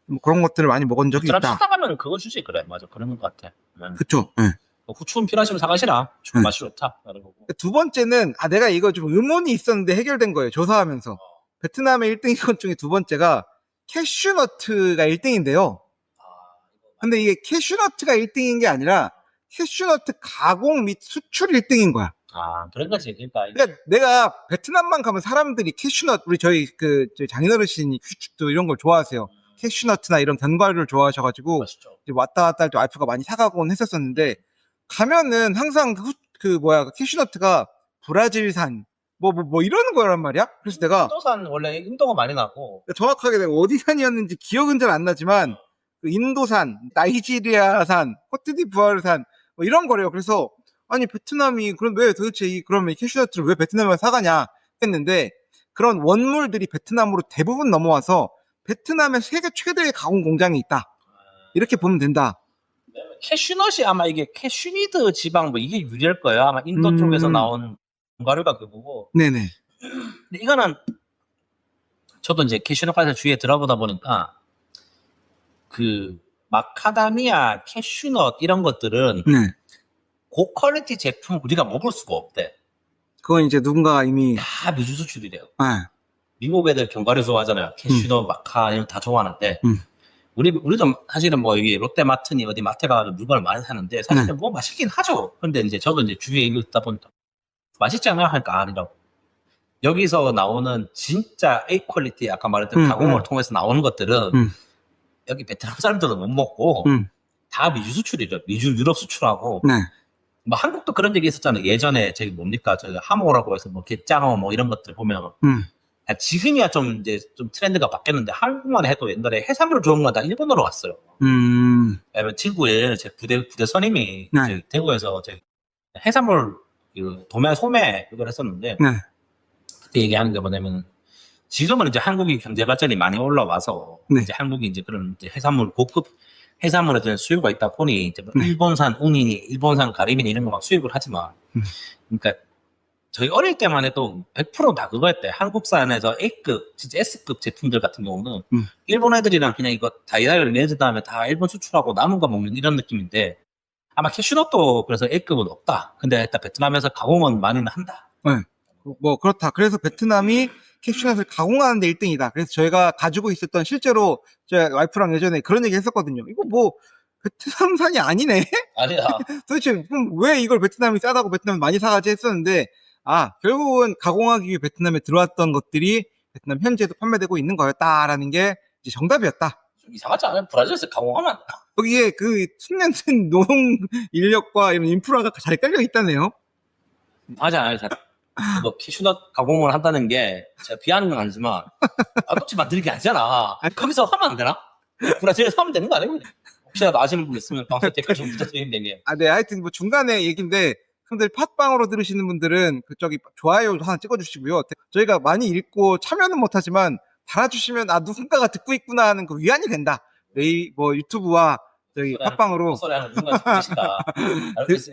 뭐 그런 것들을 많이 먹은 적이 사람 있다. 찾다 가면 그거 주지. 그래, 맞아. 그런 것 같아. 그쵸. 네. 후추는 필요하시면 사가시라. 후추 맛이 좋다. 이런 거고. 두 번째는 내가 이거 좀 의문이 있었는데 해결된 거예요. 조사하면서. 베트남의 1등인 것 중에 두 번째가 캐슈너트가 1등인데요. 근데 이게 캐슈너트가 1등인 게 아니라 캐슈너트 가공 및 수출 1등인 거야. 그런 거지. 그러니까 내가 베트남만 가면 사람들이 캐슈넛, 저희 장인어르신이 또 이런 걸 좋아하세요. 캐슈너트나 이런 견과류를 좋아하셔가지고 맛있죠. 왔다 갔다 할 때 와이프가 많이 사가곤 했었었는데 가면은 항상 캐슈너트가 브라질산 뭐 이러는 거란 말이야. 그래서 내가 인도산 원래 인도가 많이 나고 정확하게 내가 어디산이었는지 기억은 잘 안 나지만 그 인도산, 나이지리아산, 코트디부아르산 뭐 이런 거래요. 그래서 아니 베트남이 그럼 왜 도대체 그러면 캐슈너트를 왜 베트남에 사가냐 했는데 그런 원물들이 베트남으로 대부분 넘어와서 베트남에 세계 최대의 가공 공장이 있다. 이렇게 보면 된다. 캐슈넛이 아마 이게 캐슈니드 지방 뭐 이게 유리할 거예요. 아마 인도 쪽에서 나온 견과류가 그거고. 네네. 근데 이거는 저도 이제 캐슈넛 과자 주위에 들어보다 보니까 그 마카다미아, 캐슈넛 이런 것들은 네. 고퀄리티 제품 우리가 먹을 수가 없대. 그건 이제 누군가가 이미 다 미주 수출이래요. 네. 미국 애들 견과류 좋아하잖아요. 캐슈넛, 마카 이런 거 다 좋아하는데 우리도 사실은 뭐 여기 롯데마트니 어디 마트 가서 물건을 많이 사는데 사실은 뭐 맛있긴 하죠. 근데 이제 저도 이제 주위에 읽다 보니까 맛있지 않아요? 하니까 아니라고. 여기서 나오는 진짜 A 퀄리티 아까 말했던 가공을 통해서 나오는 것들은 여기 베트남 사람들은 못 먹고 다 미주 수출이죠. 미주 유럽 수출하고. 네. 뭐 한국도 그런 얘기 있었잖아요. 예전에 저기 뭡니까? 저기 하모라고 해서 뭐 게짜노 뭐 이런 것들 보면 지금이야 좀 이제 좀 트렌드가 바뀌었는데 한국만 해도 옛날에 해산물 좋은 건 다 일본으로 갔어요. 왜냐면 친구의 제 부대 선임이 네. 대구에서 해산물 도매 소매 이걸 했었는데 네. 그때 얘기하는 게 뭐냐면 지금은 이제 한국이 경제 발전이 많이 올라와서 네. 이제 한국이 이제 그런 이제 해산물 고급 해산물에 대한 수요가 있다 보니 이제 뭐 일본산 우니, 일본산 가리비 이런 거 막 수입을 하지만 그러니까 저희 어릴 때만 해도 100%다 그거였대. 한국산에서 A급, 진짜 S급 제품들 같은 경우는 일본 애들이랑 그냥 이거 다이다이를 내준 다음에 다 일본 수출하고 남은 거 먹는 이런 느낌인데 아마 캐슈넛도 그래서 A급은 없다. 근데 일단 베트남에서 가공은 많이는 한다. 네. 뭐 그렇다. 그래서 베트남이 캐슈넛을 가공하는 데 1등이다. 그래서 저희가 가지고 있었던 실제로 제 와이프랑 예전에 그런 얘기 했었거든요. 이거 뭐 베트남산이 아니네? 아니야. 도대체 그럼 왜 이걸 베트남이 싸다고 베트남 많이 사가지 했었는데 결국은 가공하기 위해 베트남에 들어왔던 것들이 베트남 현지에도 판매되고 있는 거였다라는 게 이제 정답이었다. 좀 이상하지 않아요? 브라질에서 가공하면 안 돼. 거기에 그 숙련된 노동 인력과 이런 인프라가 잘 깔려 있다네요. 맞아요. 뭐 캐슈넛 가공을 한다는 게 제가 비하는 건 아니지만 떡지 만드는 게 아니잖아. 거기서 하면 안 되나? 브라질에서 하면 되는 거 아니에요? 혹시라도 아시는 분 있으면 방송 댓글 좀 부탁드리는데. 네, 하여튼 뭐 중간에 얘기인데 형들 팟빵으로 들으시는 분들은 좋아요 하나 찍어주시고요. 저희가 많이 읽고 참여는 못하지만 달아주시면 누군가가 듣고 있구나 하는 그 위안이 된다. 뭐 유튜브와 저희 팟빵으로.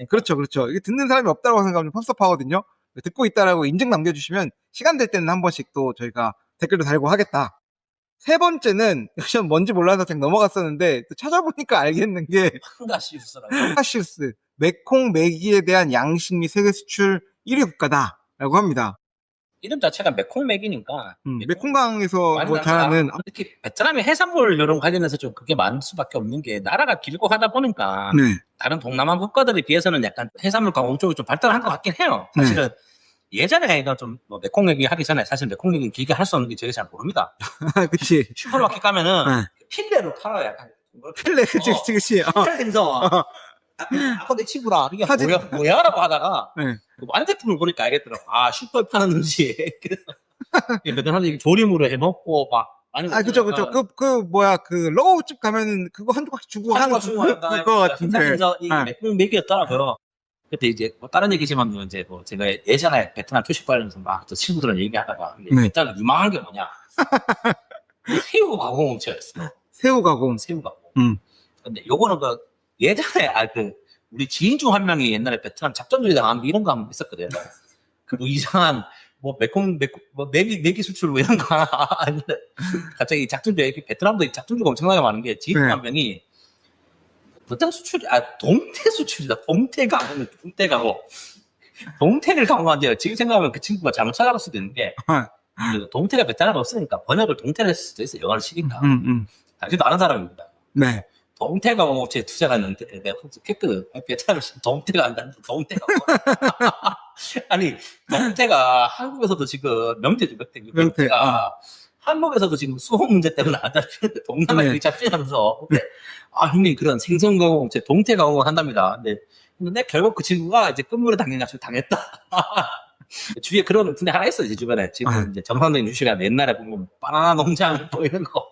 그렇죠. 이게 듣는 사람이 없다고 생각하면 섭섭하거든요. 듣고 있다라고 인증 남겨주시면 시간 될 때는 한 번씩 또 저희가 댓글도 달고 하겠다. 세 번째는 역시 뭔지 몰라서 그냥 넘어갔었는데 또 찾아보니까 알겠는 게 판가시우스 메콩 메기에 대한 양식 및 세계 수출 1위 국가다라고 합니다. 이름 자체가 메콩 메기니까 메콩강에서 뭐 자라는 이렇게 베트남의 해산물 이런 관련해서 좀 그게 많을 수밖에 없는 게 나라가 길고 하다 보니까 다른 동남아 국가들에 비해서는 약간 해산물 가공 쪽이 좀 발달한 것 같긴 해요. 사실은 예전에 이거 좀 뭐 메콩 얘기 하기 전에 사실 메콩 얘기는 길게 할 수 없는 게 제가 잘 모릅니다. 그치. 슈퍼마켓 가면은 필레로 팔아요. 약간 필레 그치. 필레 생선. 내 친구라 이게 뭐야라고 하다가 완제품을 보니까 알겠더라고. 슈퍼에 파는 음식. 그래서 베트남이 조림으로 해 먹고 막 그죠. 그 러우집 가면은 그거 한두 박씩 주고 하는 거 그거 같은데. 이 메콩 메기였더라고요. 그때 이제 뭐 다른 얘기지만 이제 뭐 제가 예전에 베트남 주식 관련해서 막 또 친구들이랑 얘기하다가 네. 일단 유망한 게 뭐냐 새우 가공업체였어. 새우 가공. 새우 가공. 음. 근데 요거는 그 예전에 우리 지인 중 한 명이 옛날에 베트남 작전주의 당한 게 이런 거 한번 있었거든. 그 뭐 이상한 뭐 메기 수출 뭐 이런 거 아닌데 갑자기 작전주의 베트남도 작전주가 엄청나게 많은 게 지인 중 네. 한 명이 베트남 수출이 동태 수출이다. 동태 가공. 동태를 가공한대요. 지금 생각하면 그 친구가 잘못 찾아갈 수도 있는 게 그 동태가 베트남에 없으니까 번역을 동태를 했을 수도 있어요. 영어를 시키니까. 당신도 아는 사람입니다. 네. 동태 가공업체에 투자가 있는데 내가 했거든. 베트남에 동태가 한다는데 동태가 아니 동태가 한국에서도 지금 명태죠. 명태가 한국에서도 지금 수호 문제 때문에 안 잡히는데 동남아에 네. 잡히면서 형님 그런 생선 가공업체 동태 가공을 한답니다. 근데 결국 그 친구가 이제 끝물에 당해가지고 당했다. 주위에 그런 분이 하나 있어요, 제 주변에. 지금 이제 정상적인 주식이 옛날에 보면 바나나 농장 뭐 이런 거.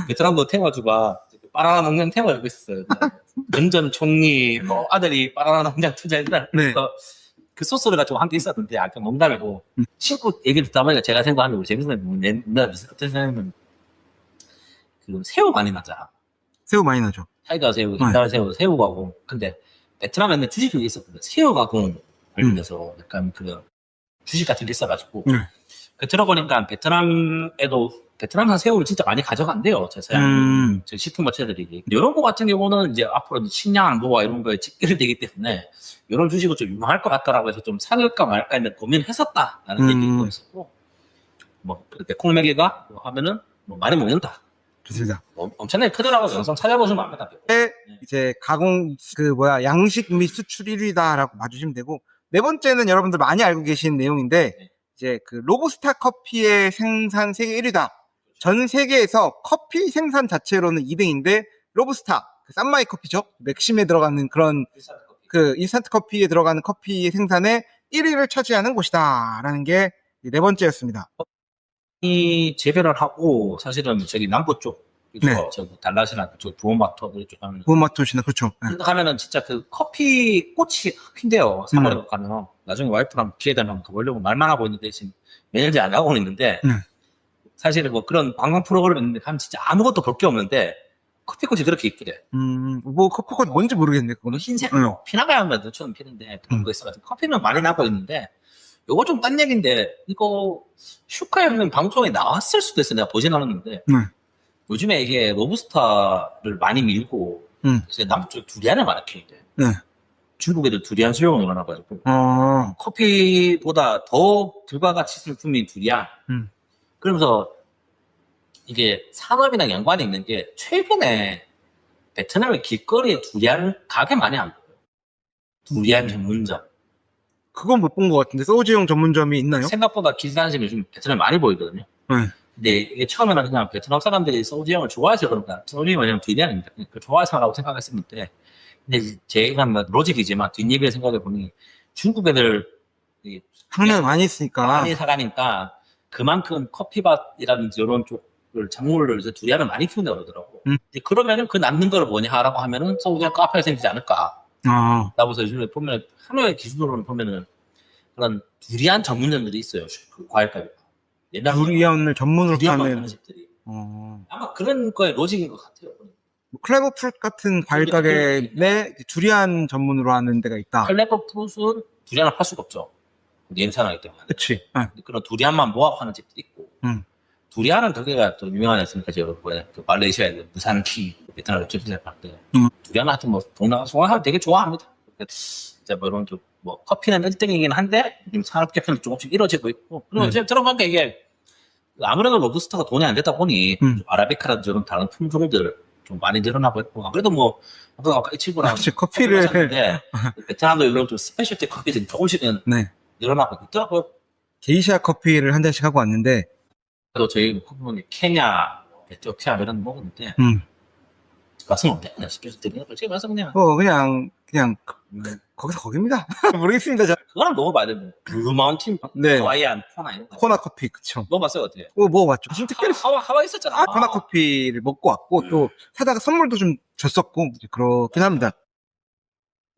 베트남도 테마주가 바나나 농장 테마 열고 있었어요. 전 총리 뭐 아들이 바나나 농장 투자했다. 네. 그 소스를 가지고 한 게 있었는데 아까 농담이고 친구 얘기를 듣다 보니까 제가 생각하는 거 재밌었는데 옛날에 어떤 생각이면 그 새우 많이 나잖아. 새우 많이 나죠. 타이거 새우, 인달 새우, 새우가고. 근데 베트남에 주식이 있었거든. 새우가고 관련해서 약간 그 주식 같은 게 있어가지고. 그 들어보니까 베트남산 새우를 진짜 많이 가져간대요. 제 사양. 저 식품업체들이. 이런 거 같은 경우는 이제 앞으로 식량 안보와 이런 거에 직결이 되기 때문에 이런 주식은 좀 유명할 것 같더라고 해서 좀 살까 말까 했는데 고민했었다라는 얘기도 있었고. 뭐, 그렇게 콩메기가 뭐 하면은 뭐 많이 먹는다. 좋습니다. 엄청나게 크더라고요. 영상 찾아보시면 압니다. 이제 가공 양식 및 수출 1위다라고 봐주시면 되고, 네 번째는 여러분들 많이 알고 계신 내용인데 이제 그 로부스타 커피의 생산 세계 1위다. 전 세계에서 커피 생산 자체로는 2등인데 로부스타 그 싼마이 커피죠. 맥심에 들어가는 그런 그 인스턴트 커피에 들어가는 커피 생산에 1위를 차지하는 곳이다라는 게 네 번째였습니다. 이 재배를 하고 사실은 저기 남부 쪽, 네. 저기 달라시나 쪽 부원마토 이쪽 가면 부원마토시나 그렇죠. 가면은 진짜 그 커피 꽃이 핀대요. 3월에 가면 나중에 와이프랑 기회 되면 가보려고 말만 하고 있는데 지금 몇 년째 안 가고 있는데 사실은 뭐 그런 관광 프로그램 있는데 가면 진짜 아무것도 볼 게 없는데 커피꽃이 그렇게 이쁘대. 뭐 커피꽃 뭔지 모르겠네. 그거는 흰색 피나가야 하면 처음 피는데 그런 거 있어가지고 커피는 많이 나고 있는데. 요거 좀 딴 얘기인데, 이거, 슈카 형님 방송에 나왔을 수도 있어요. 내가 보진 않았는데. 요즘에 이게 로부스타를 많이 밀고, 그래서 남쪽 두리안을 많이 키운대. 중국 애들 두리안 수용을 많아가지고. 커피보다 더 불과가치 상품인 두리안. 그러면서, 이게 산업이랑 연관이 있는 게, 최근에 베트남의 길거리에 두리안 가게 많이 안 보여요. 두리안 전문점. 그건 못 본 것 같은데 소주용 전문점이 있나요? 생각보다 기사한심이 요즘 베트남에 많이 보이거든요. 근데 이게 처음에는 그냥 베트남 사람들이 소주형을 좋아해서 그런가. 소주형이 뭐냐면 두리안입니다. 좋아해서라고 생각했었는데 근데 제가 뭐 로직이지만 뒷얘기를 생각해보니 중국 애들 학년 많이 있으니까 많이 사가니까 그만큼 커피밭이라든지 이런 쪽을 작물을 이제 두리안을 많이 키운다고 그러더라고. 근데 그러면은 그 남는 걸 뭐냐 하라고 하면은 소주형 카페가 생기지 않을까. 나보서 요즘에 보면 하노이 기준으로는 보면은 그런 두리안 전문점들이 있어요. 그 과일가게. 옛날 두리안을 전문으로 두리안만 파는 집들이. 아마 그런 거에 로직인 것 같아요. 클레버 프루트 같은 과일 가게 내 두리안 전문으로 하는 데가 있다. 클레버 프루트는 두리안을 팔 수가 없죠. 냄새나기 때문에. 그치. 그런 두리안만 모아 파는 집들이 있고. 두리안은 거기가 또 유명하지 않습니까? 그 말레이시아에 무산키 베트남 쪽에서 팔때 두리안 같은 뭐 동남아 소화를 되게 좋아합니다. 이제 뭐 이런 좀 뭐 커피는 1등이긴 한데 지금 산업 개편이 조금씩 이루어지고 있고 그리고 지금 들어보니까 이게 아무래도 로부스타가 돈이 안 되다 보니 아라비카라든지 이런 다른 품종들 좀 많이 늘어나고 있고 그래도 뭐 아까 이 친구랑 커피를 베트남도 이런 좀 스페셜티 커피들이 조금씩은 늘어나고 있더라고요. 게이샤 커피를 한 잔씩 하고 왔는데 그래도 저희 부모님 케냐, 에티오피아 이런 거 먹었는데 맛은 어때? 그냥 스페셜티는 지금 맛은 그냥 거기서 거기입니다. 모르겠습니다. 그거랑 먹어봐야 되는데 블루마운틴, 하와이안, 코나 이런 거. 코나 커피 그쵸. 먹어봤어요 어떻게? 먹어봤죠. 무슨 특별히 하와이 있었잖아. 코나 커피를 먹고 왔고 또 사다가 선물도 좀 줬었고 그렇긴 합니다.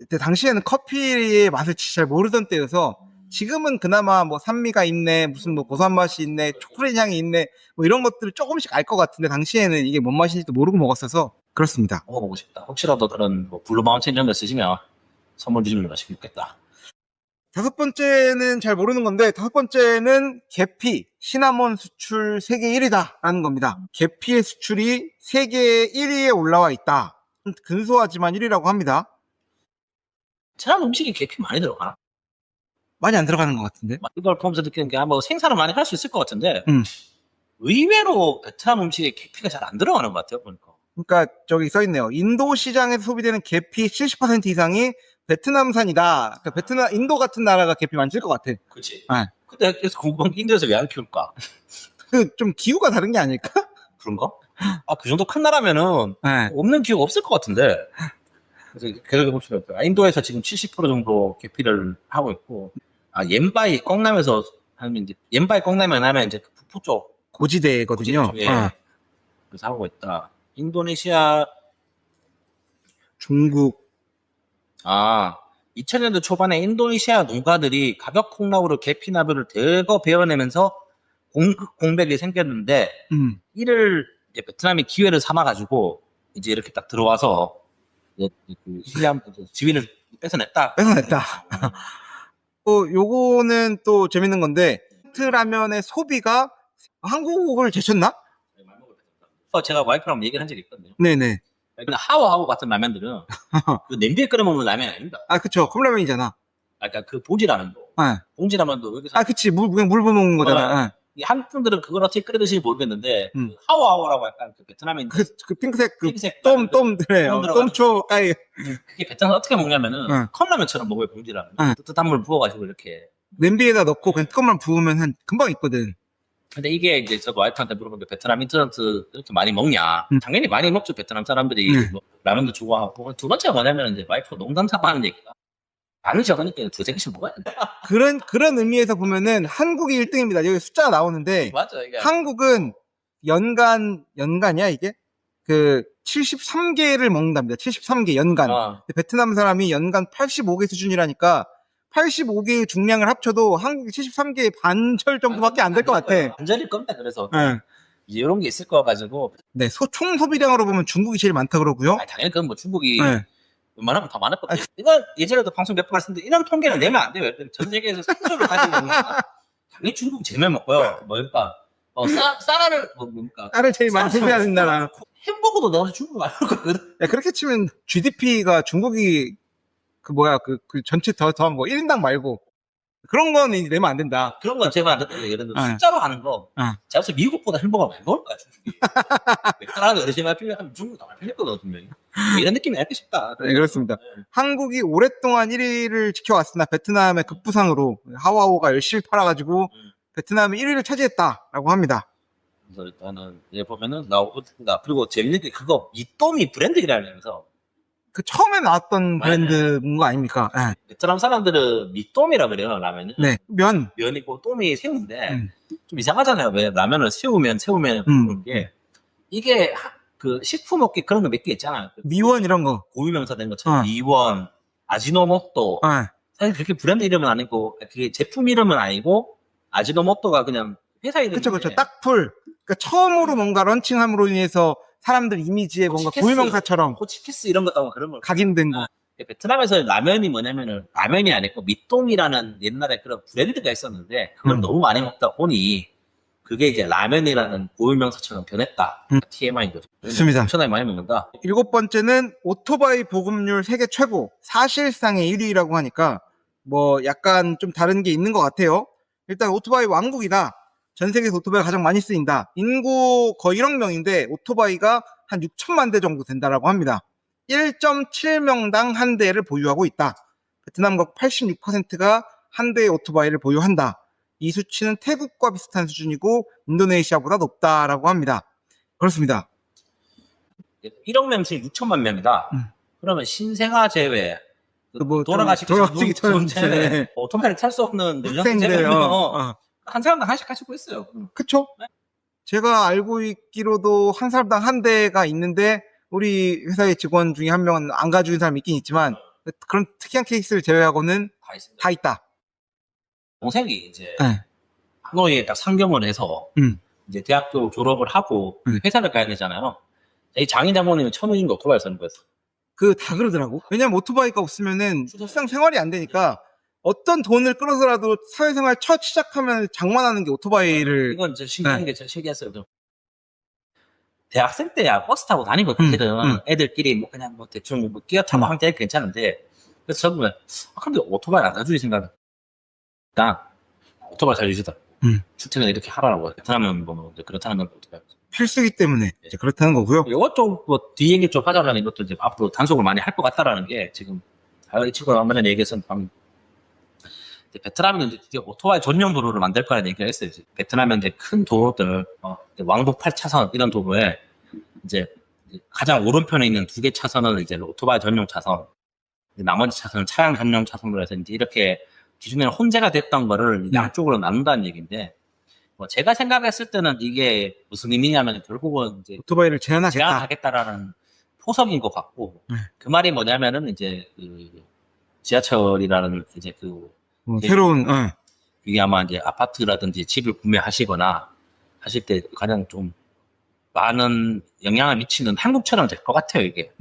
그때 당시에는 커피의 맛을 잘 모르던 때여서 지금은 그나마 뭐 산미가 있네, 무슨 뭐 고소한 맛이 있네, 초콜릿 향이 있네, 뭐 이런 것들을 조금씩 알 것 같은데 당시에는 이게 뭔 맛인지도 모르고 먹었어서 그렇습니다. 먹어보고 싶다. 혹시라도 그런 뭐 블루 마운틴 이런 거 쓰시면 선물 주시면 맛있겠다. 다섯 번째는 잘 모르는 건데, 다섯 번째는 계피, 시나몬 수출 세계 1위다라는 겁니다. 계피의 수출이 세계 1위에 올라와 있다. 근소하지만 1위라고 합니다. 베트남 음식이 계피 많이 들어가나? 많이 안 들어가는 것 같은데. 이걸 보면서 느끼는 게 뭐 생산을 많이 할 수 있을 것 같은데 음. 의외로 베트남 음식에 계피가 잘 안 들어가는 것 같아요. 보니까. 그러니까 저기 써있네요. 인도 시장에서 소비되는 계피 70% 이상이 베트남산이다. 그러니까 인도 같은 나라가 계피 많이 쓸 것 같아. 그렇지. 네. 근데 그래서 궁금한 게 인도에서 왜 안 키울까? 좀 기후가 다른 게 아닐까? 그런가? 그 정도 큰 나라면은 네. 없는 기후가 없을 것 같은데. 그래서 계속 보시면 인도에서 지금 70% 정도 계피를 하고 있고, 옌바이 꺽남에서 하면 이제 옌바이 꺽남에 하면 이제 그 북부 쪽 고지대거든요. 고지대 쪽에 그래서 하고 있다. 인도네시아 중국. 2000년대 초반에 인도네시아 농가들이 가격 폭락으로 계피 나무를 대거 베어내면서 공백이 생겼는데 이를 이제 베트남이 기회를 삼아가지고 이제 이렇게 딱 들어와서 이제 그 시리안 지위를 뺏어냈다. 요거는 또 재밌는 건데, 라면의 소비가 한국을 제쳤나? 제가 와이프랑 얘기를 한 적이 있거든요. 네네. 근데 하와하고 같은 라면들은 그 냄비에 끓여 먹는 라면이 아닙니다. 그쵸. 컵라면이잖아. 그러니까 그 봉지라면도. 네. 봉지라면도 여기서. 그치. 그냥 물 부어먹는 거잖아. 이 한국 분들은 그걸 어떻게 끓여 드시는지 모르겠는데 그 하와하와라고 약간 그 베트남에 있는 그 핑크색 핑크색 똠 쫌초 까이. 그게 베트남 어떻게 먹냐면은 컵라면처럼 먹어요. 봉지라면. 뜨뜻한 물 부어가지고 이렇게 냄비에다 넣고 그냥 뜨거운 물 부으면 금방 있거든. 근데 이게 이제 저도 와이프한테 물어보는데 베트남 인터넷 이렇게 많이 먹냐? 당연히 많이 먹죠. 베트남 사람들이 뭐 라면도 좋아하고. 두 번째가 뭐냐면 이제 와이프가 농담 삼아 하는 얘기가 많이 적으니까 두세 개씩 먹어야 돼. 그런 의미에서 보면은 한국이 1등입니다. 여기 숫자가 나오는데 맞아, 이게. 한국은 연간이야 이게? 그 73개를 먹는답니다. 73개 연간. 베트남 사람이 연간 85개 수준이라니까 85개의 중량을 합쳐도 한국이 73개의 반절 정도밖에 안 될 것 같아. 반절일 겁니다. 그래서 이제 이런 게 있을 거 가지고. 네, 총 소비량으로 보면 중국이 제일 많다 그러고요. 당연히 그건 뭐 중국이 웬만하면 더 많을 거예요. 이건 예전에도 방송 몇 번 했었는데 이런 통계는 내면 안 돼요. 전 세계에서 생수를 가지고 있는 당연히 중국 제일 먹고요. 뭐일까? 쌀을 뭡니까? 쌀을 제일 많이 소비하는 나라. 햄버거도 내가 중국 많이 먹거든. 그렇게 치면 GDP가 중국이 그 전체 더한 거 1인당 말고 그런 거는 이제 내면 안 된다. 그런 건 제가 안 듣는데 예를 들어 숫자로 하는 거. 제가 볼때 미국보다 햄버거 많이 먹을 거야. 맥주라는 어르신이 필요하면 중국 더 많이 필요했거든 분명히. 이런 느낌이 알게 싶다. 네, 그렇습니다. 한국이 오랫동안 1위를 지켜왔으나 베트남의 급부상으로 하와오가 열심히 팔아가지고 베트남이 1위를 차지했다라고 합니다. 그래서 일단은 이제 보면은 그리고 재밌는 게 그거 미또미 브랜드 이라면서 그 처음에 나왔던 브랜드인 거 아닙니까? 네. 베트남 사람들은 미또미라 그래요 라면은. 네, 면이고 또미 새우인데 좀 이상하잖아요. 왜 라면을 새우면 그런 게 이게 그 식품 업계 그런 거 몇 개 있잖아요. 미원 이런 거 고유명사 된 것처럼 미원, 아지노모토. 사실 그렇게 브랜드 이름은 아니고 그게 제품 이름은 아니고 아지노모토가 그냥 회사 이름인데. 그쵸. 딱풀. 그러니까 처음으로 뭔가 런칭함으로 인해서 사람들 이미지에 뭔가 고유명사처럼 호치키스 이런 것도 그런 걸 각인된 거. 베트남에서 라면이 뭐냐면은 라면이 아니고 미똥이라는 옛날에 그런 브랜드가 있었는데 그걸 너무 많이 먹다 보니 그게 이제 라면이라는 고유명사처럼 변했다. TMI인 거죠. 좋습니다. 엄청나게 많이 먹는다. 7번째는 오토바이 보급률 세계 최고, 사실상의 1위라고 하니까 뭐 약간 좀 다른 게 있는 것 같아요. 일단 오토바이 왕국이다. 전 세계에서 오토바이가 가장 많이 쓰인다. 인구 거의 1억 명인데 오토바이가 한 6천만 대 정도 된다라고 합니다. 1.7명당 한 대를 보유하고 있다. 베트남과 86%가 한 대의 오토바이를 보유한다. 이 수치는 태국과 비슷한 수준이고 인도네시아보다 높다라고 합니다. 그렇습니다. 1억 명씩 6천만 명이다. 그러면 신생아 제외, 돌아가시기 전 제외, 오토바이를 탈 수 없는 연령층 제외면 한 사람당 하나씩 가지고 있어요. 그쵸? 네? 제가 알고 있기로도 한 사람당 한 대가 있는데 우리 회사의 직원 중에 한 명은 안 가지고 있는 사람이 있긴 있지만 그런 특이한 케이스를 제외하고는 다 있습니다. 다 있다. 동생이 이제 네. 하노이에 딱 상경을 해서 이제 대학교 졸업을 하고 회사를 가야 되잖아요. 이 장인 장모님은 처음인 게 오토바이 쓰는 거였어. 다 그러더라고. 왜냐면 오토바이가 없으면은 일상 생활이 안 되니까 어떤 돈을 끌어서라도 사회생활 첫 시작하면 장만하는 게 오토바이를. 이건 진짜 신기한 게 진짜 신기했어요. 대학생 때야 버스 타고 다니거든. 애들끼리 뭐 그냥 뭐 대충 뭐 끼어 타고 한때 괜찮은데 그래서 저는 근데 오토바이 안 사주지 생각. 일단 오토바이 사주시다. 출퇴근 이렇게 하라고. 베트남은 뭐 그렇다는 건 어떻게 할까? 필수기 때문에 이제 그렇다는 거고요. 이것 좀뭐 뒤 얘기 좀 하자면 이것도 이제 앞으로 단속을 많이 할 것 같다라는 게 지금 이 친구가 얼마 전에 얘기했었는데 방금 베트남은 이제 드디어 오토바이 전용 도로를 만들 거라는 얘기를 했어요. 이제 베트남은 이제 큰 도로들, 왕복 8차선 이런 도로에 이제 가장 오른편에 있는 2개 차선은 이제 오토바이 전용 차선, 나머지 차선은 차량 전용 차선으로 해서 이제 이렇게 기존에는 혼재가 됐던 거를 양쪽으로 나눈다는 얘기인데, 뭐 제가 생각했을 때는 이게 무슨 의미냐면 결국은 이제 오토바이를 제한하겠다. 제한하겠다라는 포석인 것 같고, 그 말이 뭐냐면은 이제 그 지하철이라는 이제 그 새로운, 이게 아마 이제 아파트라든지 집을 구매하시거나 하실 때 가장 좀 많은 영향을 미치는 한국처럼 될 것 같아요, 이게.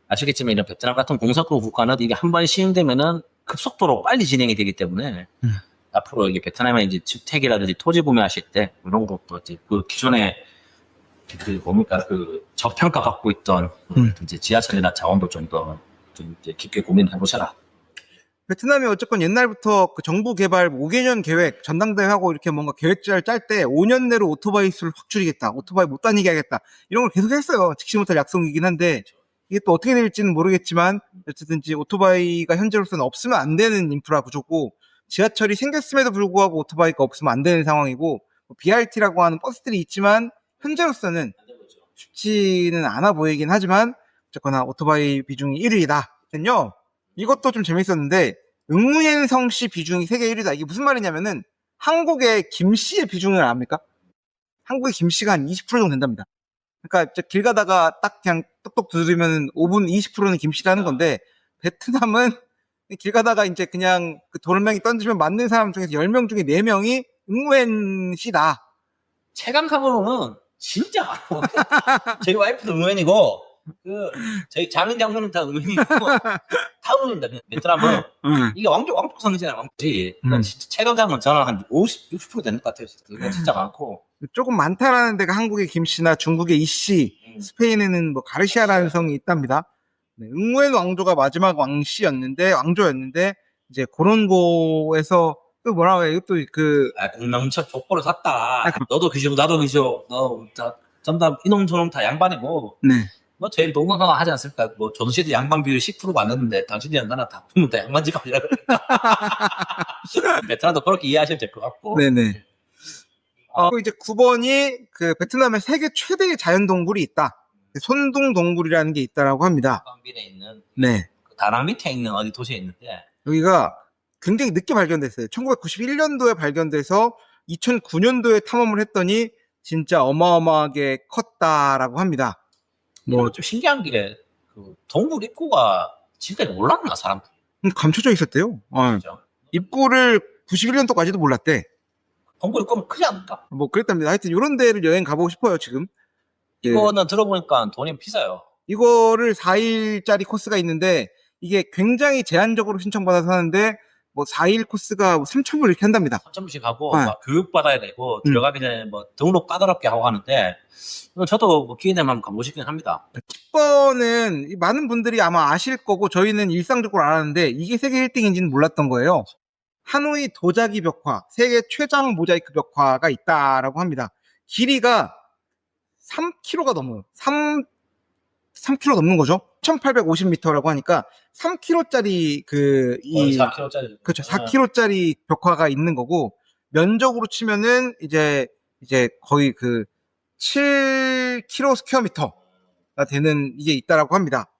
아시겠지만 이런 베트남 같은 공석국 국가는 이게 한 번 시행되면은 급속도로 빨리 진행이 되기 때문에 앞으로 이게 베트남에 이제 주택이라든지 토지 구매하실 때 이런 것도 이제 그 기존에 그 뭡니까 그 저평가 받고 있던 이제 지하철이나 자원도 좀 더 좀 이제 깊게 고민해 보셔라. 베트남이 어쨌건 옛날부터 그 정부 개발 5개년 계획, 전당대회 하고 이렇게 뭔가 계획자를 짤 때 5년 내로 오토바이 수를 확 줄이겠다. 오토바이 못 다니게 하겠다. 이런 걸 계속 했어요. 지키지 못할 약속이긴 한데 이게 또 어떻게 될지는 모르겠지만 어쨌든 오토바이가 현재로서는 없으면 안 되는 인프라 구조고 지하철이 생겼음에도 불구하고 오토바이가 없으면 안 되는 상황이고 BRT라고 하는 버스들이 있지만 현재로서는 쉽지는 않아 보이긴 하지만 어쨌거나 오토바이 비중이 1위다. 요 이것도 좀 재밌었는데 응무옌 성씨 비중이 세계 1위다. 이게 무슨 말이냐면은 한국의 김씨의 비중을 압니까? 한국의 김씨가 한 20% 정도 된답니다. 그러니까 길 가다가 딱 그냥 똑똑 두드리면 5분 20%는 김씨라는 건데 베트남은 길 가다가 이제 그냥 그 돌멩이 던지면 맞는 사람 중에서 10명 중에 4명이 응무엔 씨다. 체감상으로는 진짜 많아. 저희 와이프도 응원이고 저희 작은 장모는 다 응원이고 다 응원입니다. 베트남은 이게 왕족성이잖아요. 왕족이. 진짜 체감상은 저는 한 50, 60% 되는 것 같아요. 이거 진짜 많고. 조금 많다라는 데가 한국의 김씨나 중국의 이씨, 스페인에는 뭐 가르시아라는 성이 있답니다. 네, 응우엔 왕조가 마지막 왕조였는데 이제 그런 거에서 또 뭐라고 해요? 이것도 공명철 족보를 샀다. 너도 그시고 나도 그시고 너 전부 이놈 저놈 다 양반이고. 네. 뭐 제일 동감하지 않습니까? 뭐 조선시대 양반 비율이 10% 맞는데 당신이랑 나나 다 보면 다 양반 집안이라 그래. 베트남도 그렇게 이해하시면 될 것 같고. 네네. 이제 9번이 그 베트남의 세계 최대의 자연동굴이 있다. 손둥 동굴이라는 게 있다라고 합니다. 방빈에 있는 네. 다낭 밑에 있는 어디 도시에 있는데 여기가 굉장히 늦게 발견됐어요. 1991년도에 발견돼서 2009년도에 탐험을 했더니 진짜 어마어마하게 컸다라고 합니다. 뭐 좀 신기한 게 그 동굴 입구가 지금까지 몰랐나 사람들? 감춰져 있었대요. 그렇죠? 입구를 91년도까지도 몰랐대. 동굴 입구면 크지 않을까? 뭐 그랬답니다. 하여튼 이런 데를 여행 가보고 싶어요 지금. 이거는 들어보니까 돈이 비싸요. 이거를 4일짜리 코스가 있는데 이게 굉장히 제한적으로 신청받아서 하는데 뭐 4일 코스가 3,000불 이렇게 한답니다. 3,000불씩 하고 막 교육 받아야 되고 들어가기 전에 뭐 등록 까다롭게 하고 하는데 저도 뭐 기회 되면 한번 가보시긴 합니다. 10번은 많은 분들이 아마 아실 거고 저희는 일상적으로 알았는데 이게 세계 1등인지는 몰랐던 거예요. 하노이 도자기 벽화, 세계 최장 모자이크 벽화가 있다라고 합니다. 길이가 3km가 넘어요. 3km 넘는 거죠. 1850m라고 하니까 3km짜리 4km짜리. 그렇죠. 4km짜리 벽화가 있는 거고 면적으로 치면은 이제 거의 7km 스퀘어미터가 되는 이게 있다라고 합니다.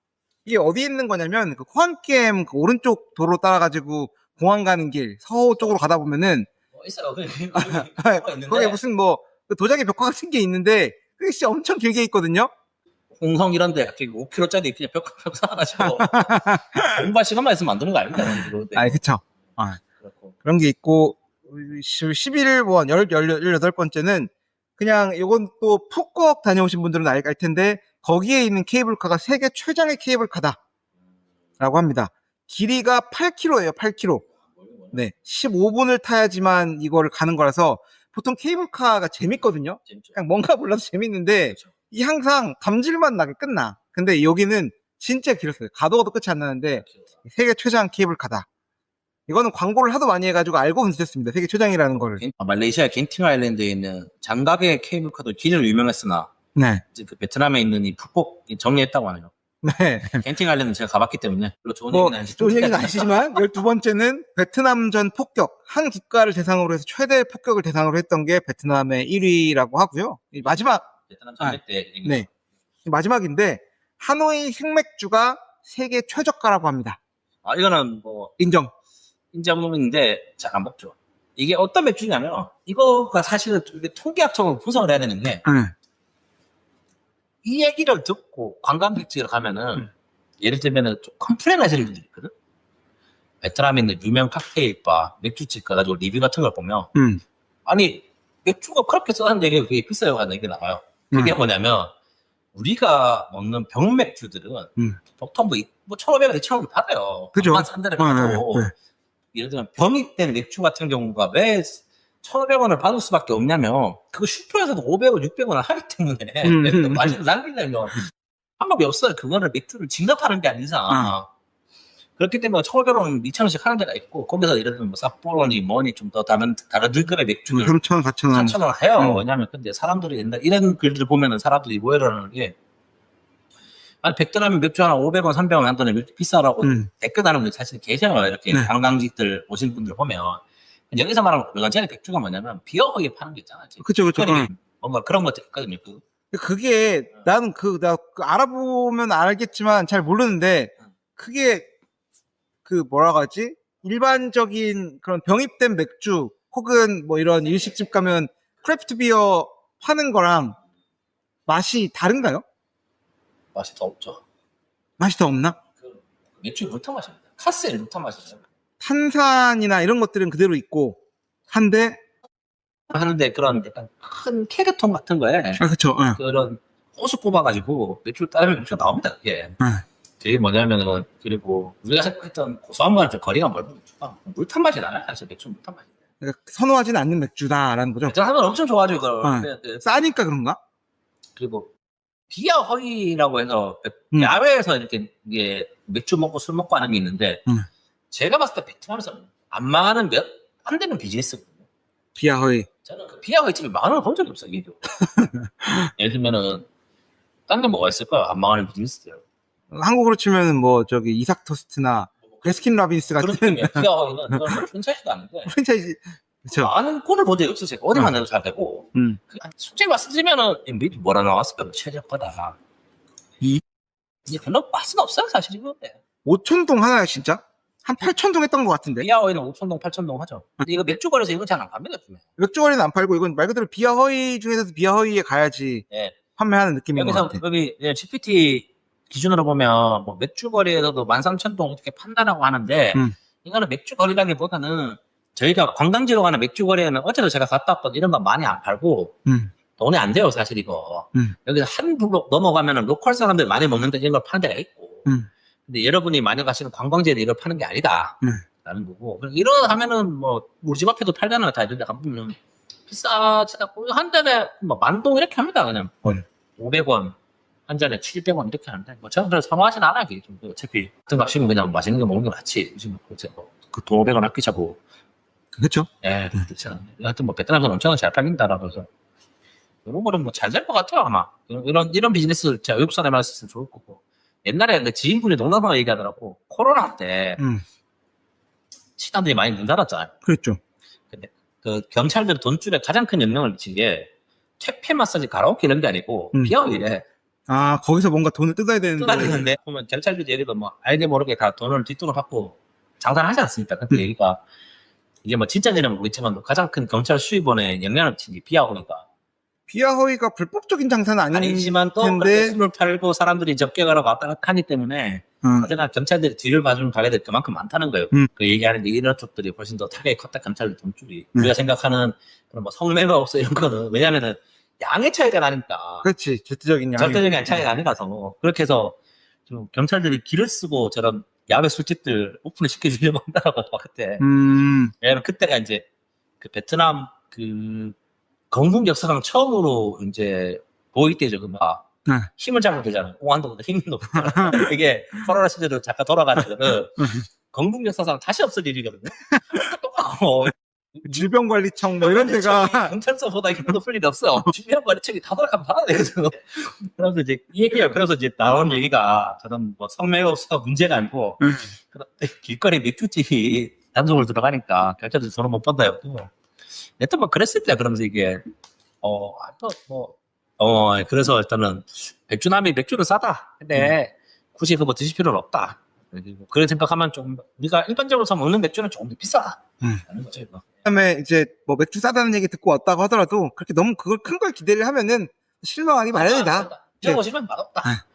이게 어디에 있는 거냐면 호안캠 오른쪽 도로 따라가지고 공항 가는 길 서호 쪽으로 가다 보면은 있어요. 거기에 무슨 도자기 벽화 같은 게 있는데 그게 진짜 엄청 길게 있거든요. 홍성 이런 데 갑자기 5kg짜리 그냥 벽 사가지고 공부할 시간만 있으면 만드는 거 아닙니다. 아니, 그쵸. 아, 그렇고. 그런 게 있고, 11번, 18번째는 그냥 이건 또 푸꾸옥 다녀오신 분들은 알 텐데, 거기에 있는 케이블카가 세계 최장의 케이블카다. 라고 합니다. 길이가 8km예요, 8km. 네. 15분을 타야지만 이거를 가는 거라서, 보통 케이블카가 재밌거든요? 재밌죠. 그냥 뭔가 몰라도 재밌는데, 그렇죠. 이 항상 감질만 나게 끝나. 근데 여기는 진짜 길었어요. 가도 끝이 안 나는데, 세계 최장 케이블카다. 이거는 광고를 하도 많이 해가지고 알고는 있었습니다. 세계 최장이라는 거를. 말레이시아 겐팅 아일랜드에 있는 장각의 케이블카도 길이로 유명했으나 네. 이제 그 베트남에 있는 이 푸콕 정리했다고 하네요. 네. 겐팅 아일랜드 제가 가봤기 때문에 별로 좋은 뭐, 얘기는 아니지만 좋은 얘기는 아니지만, 12번째는 베트남전 폭격. 한 국가를 대상으로 해서 최대 폭격을 대상으로 했던 게 베트남의 1위라고 하고요. 이 마지막, 베트남 전쟁 때 얘기. 네. 마지막인데, 하노이 생맥주가 세계 최저가라고 합니다. 아 이거는 뭐 인정. 인정인데 잘 안 먹죠. 이게 어떤 맥주냐면 이거가 사실은 통계학적으로 분석을 해야 되는 게 이 얘기를 듣고 관광객지를 가면은 예를 들면은 좀 컴플레인 하시는 분들이 있거든. 베트남에 있는 유명 칵테일바 맥주집 가가지고 리뷰 같은 걸 보면 아니 맥주가 그렇게 써는 얘기가 그게 비싸요 하는 얘기 나와요. 그게 뭐냐면 우리가 먹는 병 맥주들은 보통 뭐 1,500원, 2,000원 받아요. 그죠. 싼 데를 가도 네. 예를 들면 병이 된 맥주 같은 경우가 왜 1,500원을 받을 수밖에 없냐면 그거 슈퍼에서도 500원, 600원을 하기 때문에 맛을 남기려면 방법이 없어요. 그거를 맥주를 진급하는 게 아니잖아. 그렇기 때문에 1,500원, 2,000원씩 하는 데가 있고 거기서 예를 들면 뭐 삿포로니 뭐니 좀 더 다른 등급의 맥주를 3,000원, 4,000원. 4,000원 해요. 왜냐면 근데 사람들이 옛날 이런 글들 보면은 사람들이 뭐 이러는 게 아니 베트남에 맥주 하나 500원, 300원 한다는 맥주 비싸라고 댓글 다는 분들 사실 계셔요. 이렇게 네. 관광직들 오신 분들 보면 여기서 말하는 얼간짜리 맥주가 뭐냐면 비어하게 파는 게 있잖아. 그쵸, 그쵸. 특별히 뭔가 그런 것들 있거든요. 그게 나는 나 알아보면 알겠지만 잘 모르는데 그게 그 뭐라고 하지? 일반적인 그런 병입된 맥주 혹은 뭐 이런 일식집 가면 크래프트 비어 파는 거랑 맛이 다른가요? 맛이 더 없죠. 맛이 더 없나? 그 맥주 물탕 맛입니다. 카스의 물탕 맛이죠. 탄산이나 이런 것들은 그대로 있고 한데 하는데 그런 약간 큰 케르통 같은 거에 그쵸. 그런 호수 뽑아가지고 맥주를 따르면 맥주가 나옵니다. 그게. 되게 뭐냐면은 그리고 우리가 생각했던 고소한 거랑 좀 거리가 멀고 맥주가 물탄 맛이 나요. 사실 맥주 물탄 맛이. 그러니까 선호하지는 않는 맥주다라는 거죠. 베트남 사람은 엄청 좋아하죠 그걸. 싸니까 그런가? 그리고 비아 허이라고 해서 야외에서 이렇게 이게 맥주 먹고 술 먹고 하는 게 있는데 제가 봤을 때 베트남에서 안 망하는 몇 안 되는 비즈니스거든요. 비아허이. 저는 그 비아 허이 집이 망하는 걸 본 적이 없어요. 이게. 예를 들면은 딴 데 뭐가 있을까요? 안 망하는 비즈니스들. 한국으로 치면은 뭐 저기 이삭 토스트나 베스킨 라빈스 같은 그런 비아 허이는 그건 뭐 프랜차이즈도 아닌데 프랜차이즈. 그쵸. 아는 꼴을 본 적이 없어요. 제가 어디만 해도 잘 되고. 솔직히 말씀드리면은 미리 뭐라 나왔을까요? 최저가다. 이제 별로 맛은 없어요. 사실 이거. 5,000동 하나요 진짜? 한 8,000동 했던 것 같은데. 비아허이는 5,000동, 8,000동 하죠. 근데 이거 맥주거리에서 이거 잘 안 팝니다. 요즘에. 맥주거리는 안 팔고 이건 말 그대로 비아허이 중에서도 비아허이에 가야지 예. 판매하는 느낌인 것 여기서 같아. 여기 GPT 기준으로 보면 뭐 맥주거리에서도 13,000동 이렇게 판다라고 하는데 이거는 맥주거리라기보다는 저희가 관광지로 가는 맥주거리에는 어제도 제가 갔다 왔거든요. 이런 거 많이 안 팔고 돈이 안 돼요 사실 이거. 여기서 한 블록 넘어가면은 로컬 사람들 많이 먹는데 이런 걸 파는 데가 있고 근데 여러분이 많이 가시는 관광지에 이걸 파는 게 아니다 라는 거고 이런 하면은 뭐 우리 집 앞에도 팔잖아요. 다 이런 데 가보면 비싸지 않고 한 잔에 뭐 10,000동 이렇게 합니다. 그냥 500원 한 잔에 700원 이렇게 하는데 뭐 저는 그래서 선호하진 않아요. 어차피 같은 값이면 그냥 맛있는 거 먹는 게 낫지. 요즘 그 500원 아끼자고. 그렇죠. 예, 그렇지 않아요. 하여튼 뭐 베트남에서 엄청 잘 팔린다라고 해서 이런 거는 뭐 잘 될 것 같아요 아마. 이런 비즈니스 제가 외국산에 말했으면 좋을 거고. 옛날에 그 지인분이 농담으로 얘기하더라고. 코로나 때 식당들이 많이 문 닫았잖아요. 그랬죠. 근데 그 경찰들 돈줄에 가장 큰 영향을 미친 게 퇴폐 마사지 가라오케 이런 게 아니고 비어이래. 아 거기서 뭔가 돈을 뜯어야 뜯어야 되는데. 되는데 보면 경찰들이 예를 들어 뭐 알게 모르게 다 돈을 뒷돈을 받고 장사를 하지 않습니까? 근데 얘기가 이게 뭐 진짜인지는 모르겠지만 가장 큰 경찰 수입원에 영향을 미친 게 비아오니까 비하 허위가 불법적인 장사는 아니지만 또 텐데. 그렇게 술을 팔고 사람들이 접객하러 왔다 갔다 하기 때문에 언제나 경찰들이 뒤를 봐주는 가게들이 그만큼 많다는 거예요. 그 얘기하는 이런 쪽들이 훨씬 더 타격이 컸다, 경찰들 돈줄이. 우리가 생각하는 그런 뭐 성매가 없어 이런 거는 왜냐면은 양의 차이가 나니까. 그렇지. 절대적인 양이. 절대적인 차이가 아니라서. 그렇게 해서 좀 경찰들이 길을 쓰고 저런 야외 술집들 오픈을 시켜주려고 한다고 그때. 왜냐면 그때가 이제 그 베트남 그 건국 역사상 처음으로 이제 보이 때죠. 그 막 힘을 잡으면 되잖아요. 공안도보다 힘이 높잖아. 이게 코로나 시절로 잠깐 돌아가지고는 건국 역사상 다시 없을 일이거든요. 똑같고 질병관리청 뭐 이런 데가 경찰서보다 이렇게 높을 일이 없어. 질병관리청이 다 돌아가면 받아야 되거든. 그래서 이제 이 얘기예요. 그래서 이제 나온 얘기가 저는 뭐 성매업소가 문제가 아니고 그런데 길거리 맥주집이 단속을 들어가니까 경찰들이 돈을 못 번다요. 일단 뭐 그랬을 때 그러면서 이게 그래서 일단은 맥주남이 맥주는 싸다. 근데 굳이 그거 드실 필요는 없다. 그런 생각하면 좀 우리가 일반적으로 사 먹는 맥주는 조금 더 비싸다. 라는 거죠. 이거. 그다음에 이제 뭐 맥주 싸다는 얘기 듣고 왔다고 하더라도 그렇게 너무 그걸 큰 걸 기대를 하면은 실망하기 마련이다. 먹어보시면 맛없다.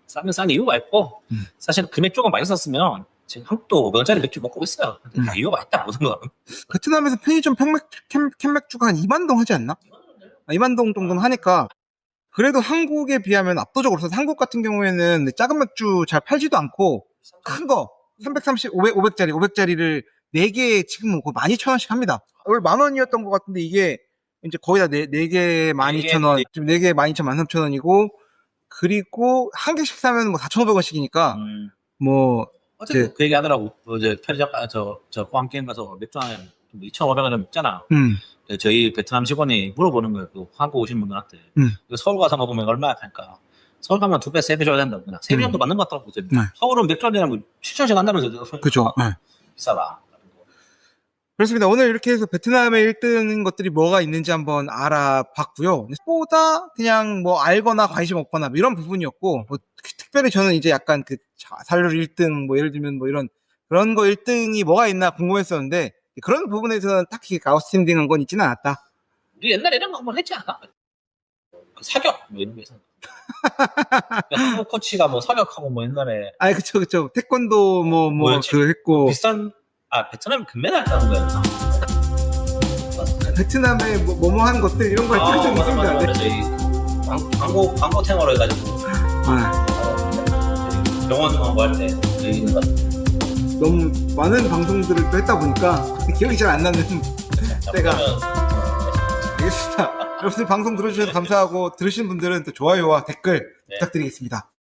싸면 싼 이유가 있고 사실 그 맥주가 맛있었으면 지금 한국도 500원짜리 맥주 먹고 있어요. 근데 다 이유가 있다 모든 거. 베트남에서 편의점 캔맥주가 한 2만 동 하지 않나? 2만 동 정도는 하니까 그래도 한국에 비하면 압도적으로 없어서 한국 같은 경우에는 작은 맥주 잘 팔지도 않고 큰 거 330, 500짜리를 4개 지금 뭐 12,000원씩 합니다. 원래 10,000원이었던 것 같은데 이게 이제 거의 다 4개 12,000원, 지금 4개 12,000원, 13,000원이고 그리고 한 개씩 사면 뭐 4,500원씩이니까 뭐 어쨌든 그 얘기 하더라고. 이제 편의점 저 포항게임 가서 맥주 하나 2,500원에 먹잖아. 저희 베트남 직원이 물어보는 거예요. 그 한국 오신 분들한테. 서울 가서 먹으면 얼마야 하니까. 서울 가면 2배, 3배 줘야 된다고. 그냥 3배 정도 맞는 것 같더라고. 서울은 맥주 한잔 하면 7,000원씩 한다면서. 그죠. 비싸다. 그렇습니다. 오늘 이렇게 해서 베트남에 1등 것들이 뭐가 있는지 한번 알아봤고요. 보다 그냥 뭐 알거나 관심 없거나 뭐 이런 부분이었고, 뭐 특별히 저는 이제 약간 그 살룰 1등, 뭐 예를 들면 뭐 그런 거 1등이 뭐가 있나 궁금했었는데, 그런 부분에서는 딱히 아웃스탠딩한 건 있지는 않았다. 우리 옛날에 이런 거 한번 했지 않아? 그 사격, 뭐 이런 거 있었나? 한국 코치가 뭐 사격하고 뭐 옛날에. 그쵸. 태권도 했고. 비싼, 베트남이 금메달 따는 거였나? 베트남에 뭐한 것들 이런 거 찍은 적이 있습니다. 맞아. 저희 광고 탱어로 해가지고. 병원 광고할 때 저희 있는 거 같아요. 너무 많은 방송들을 또 했다 보니까 기억이 잘 안 나는 때가. 알겠습니다. 여러분들 방송 들어주셔서 감사하고 들으신 분들은 또 좋아요와 댓글 부탁드리겠습니다.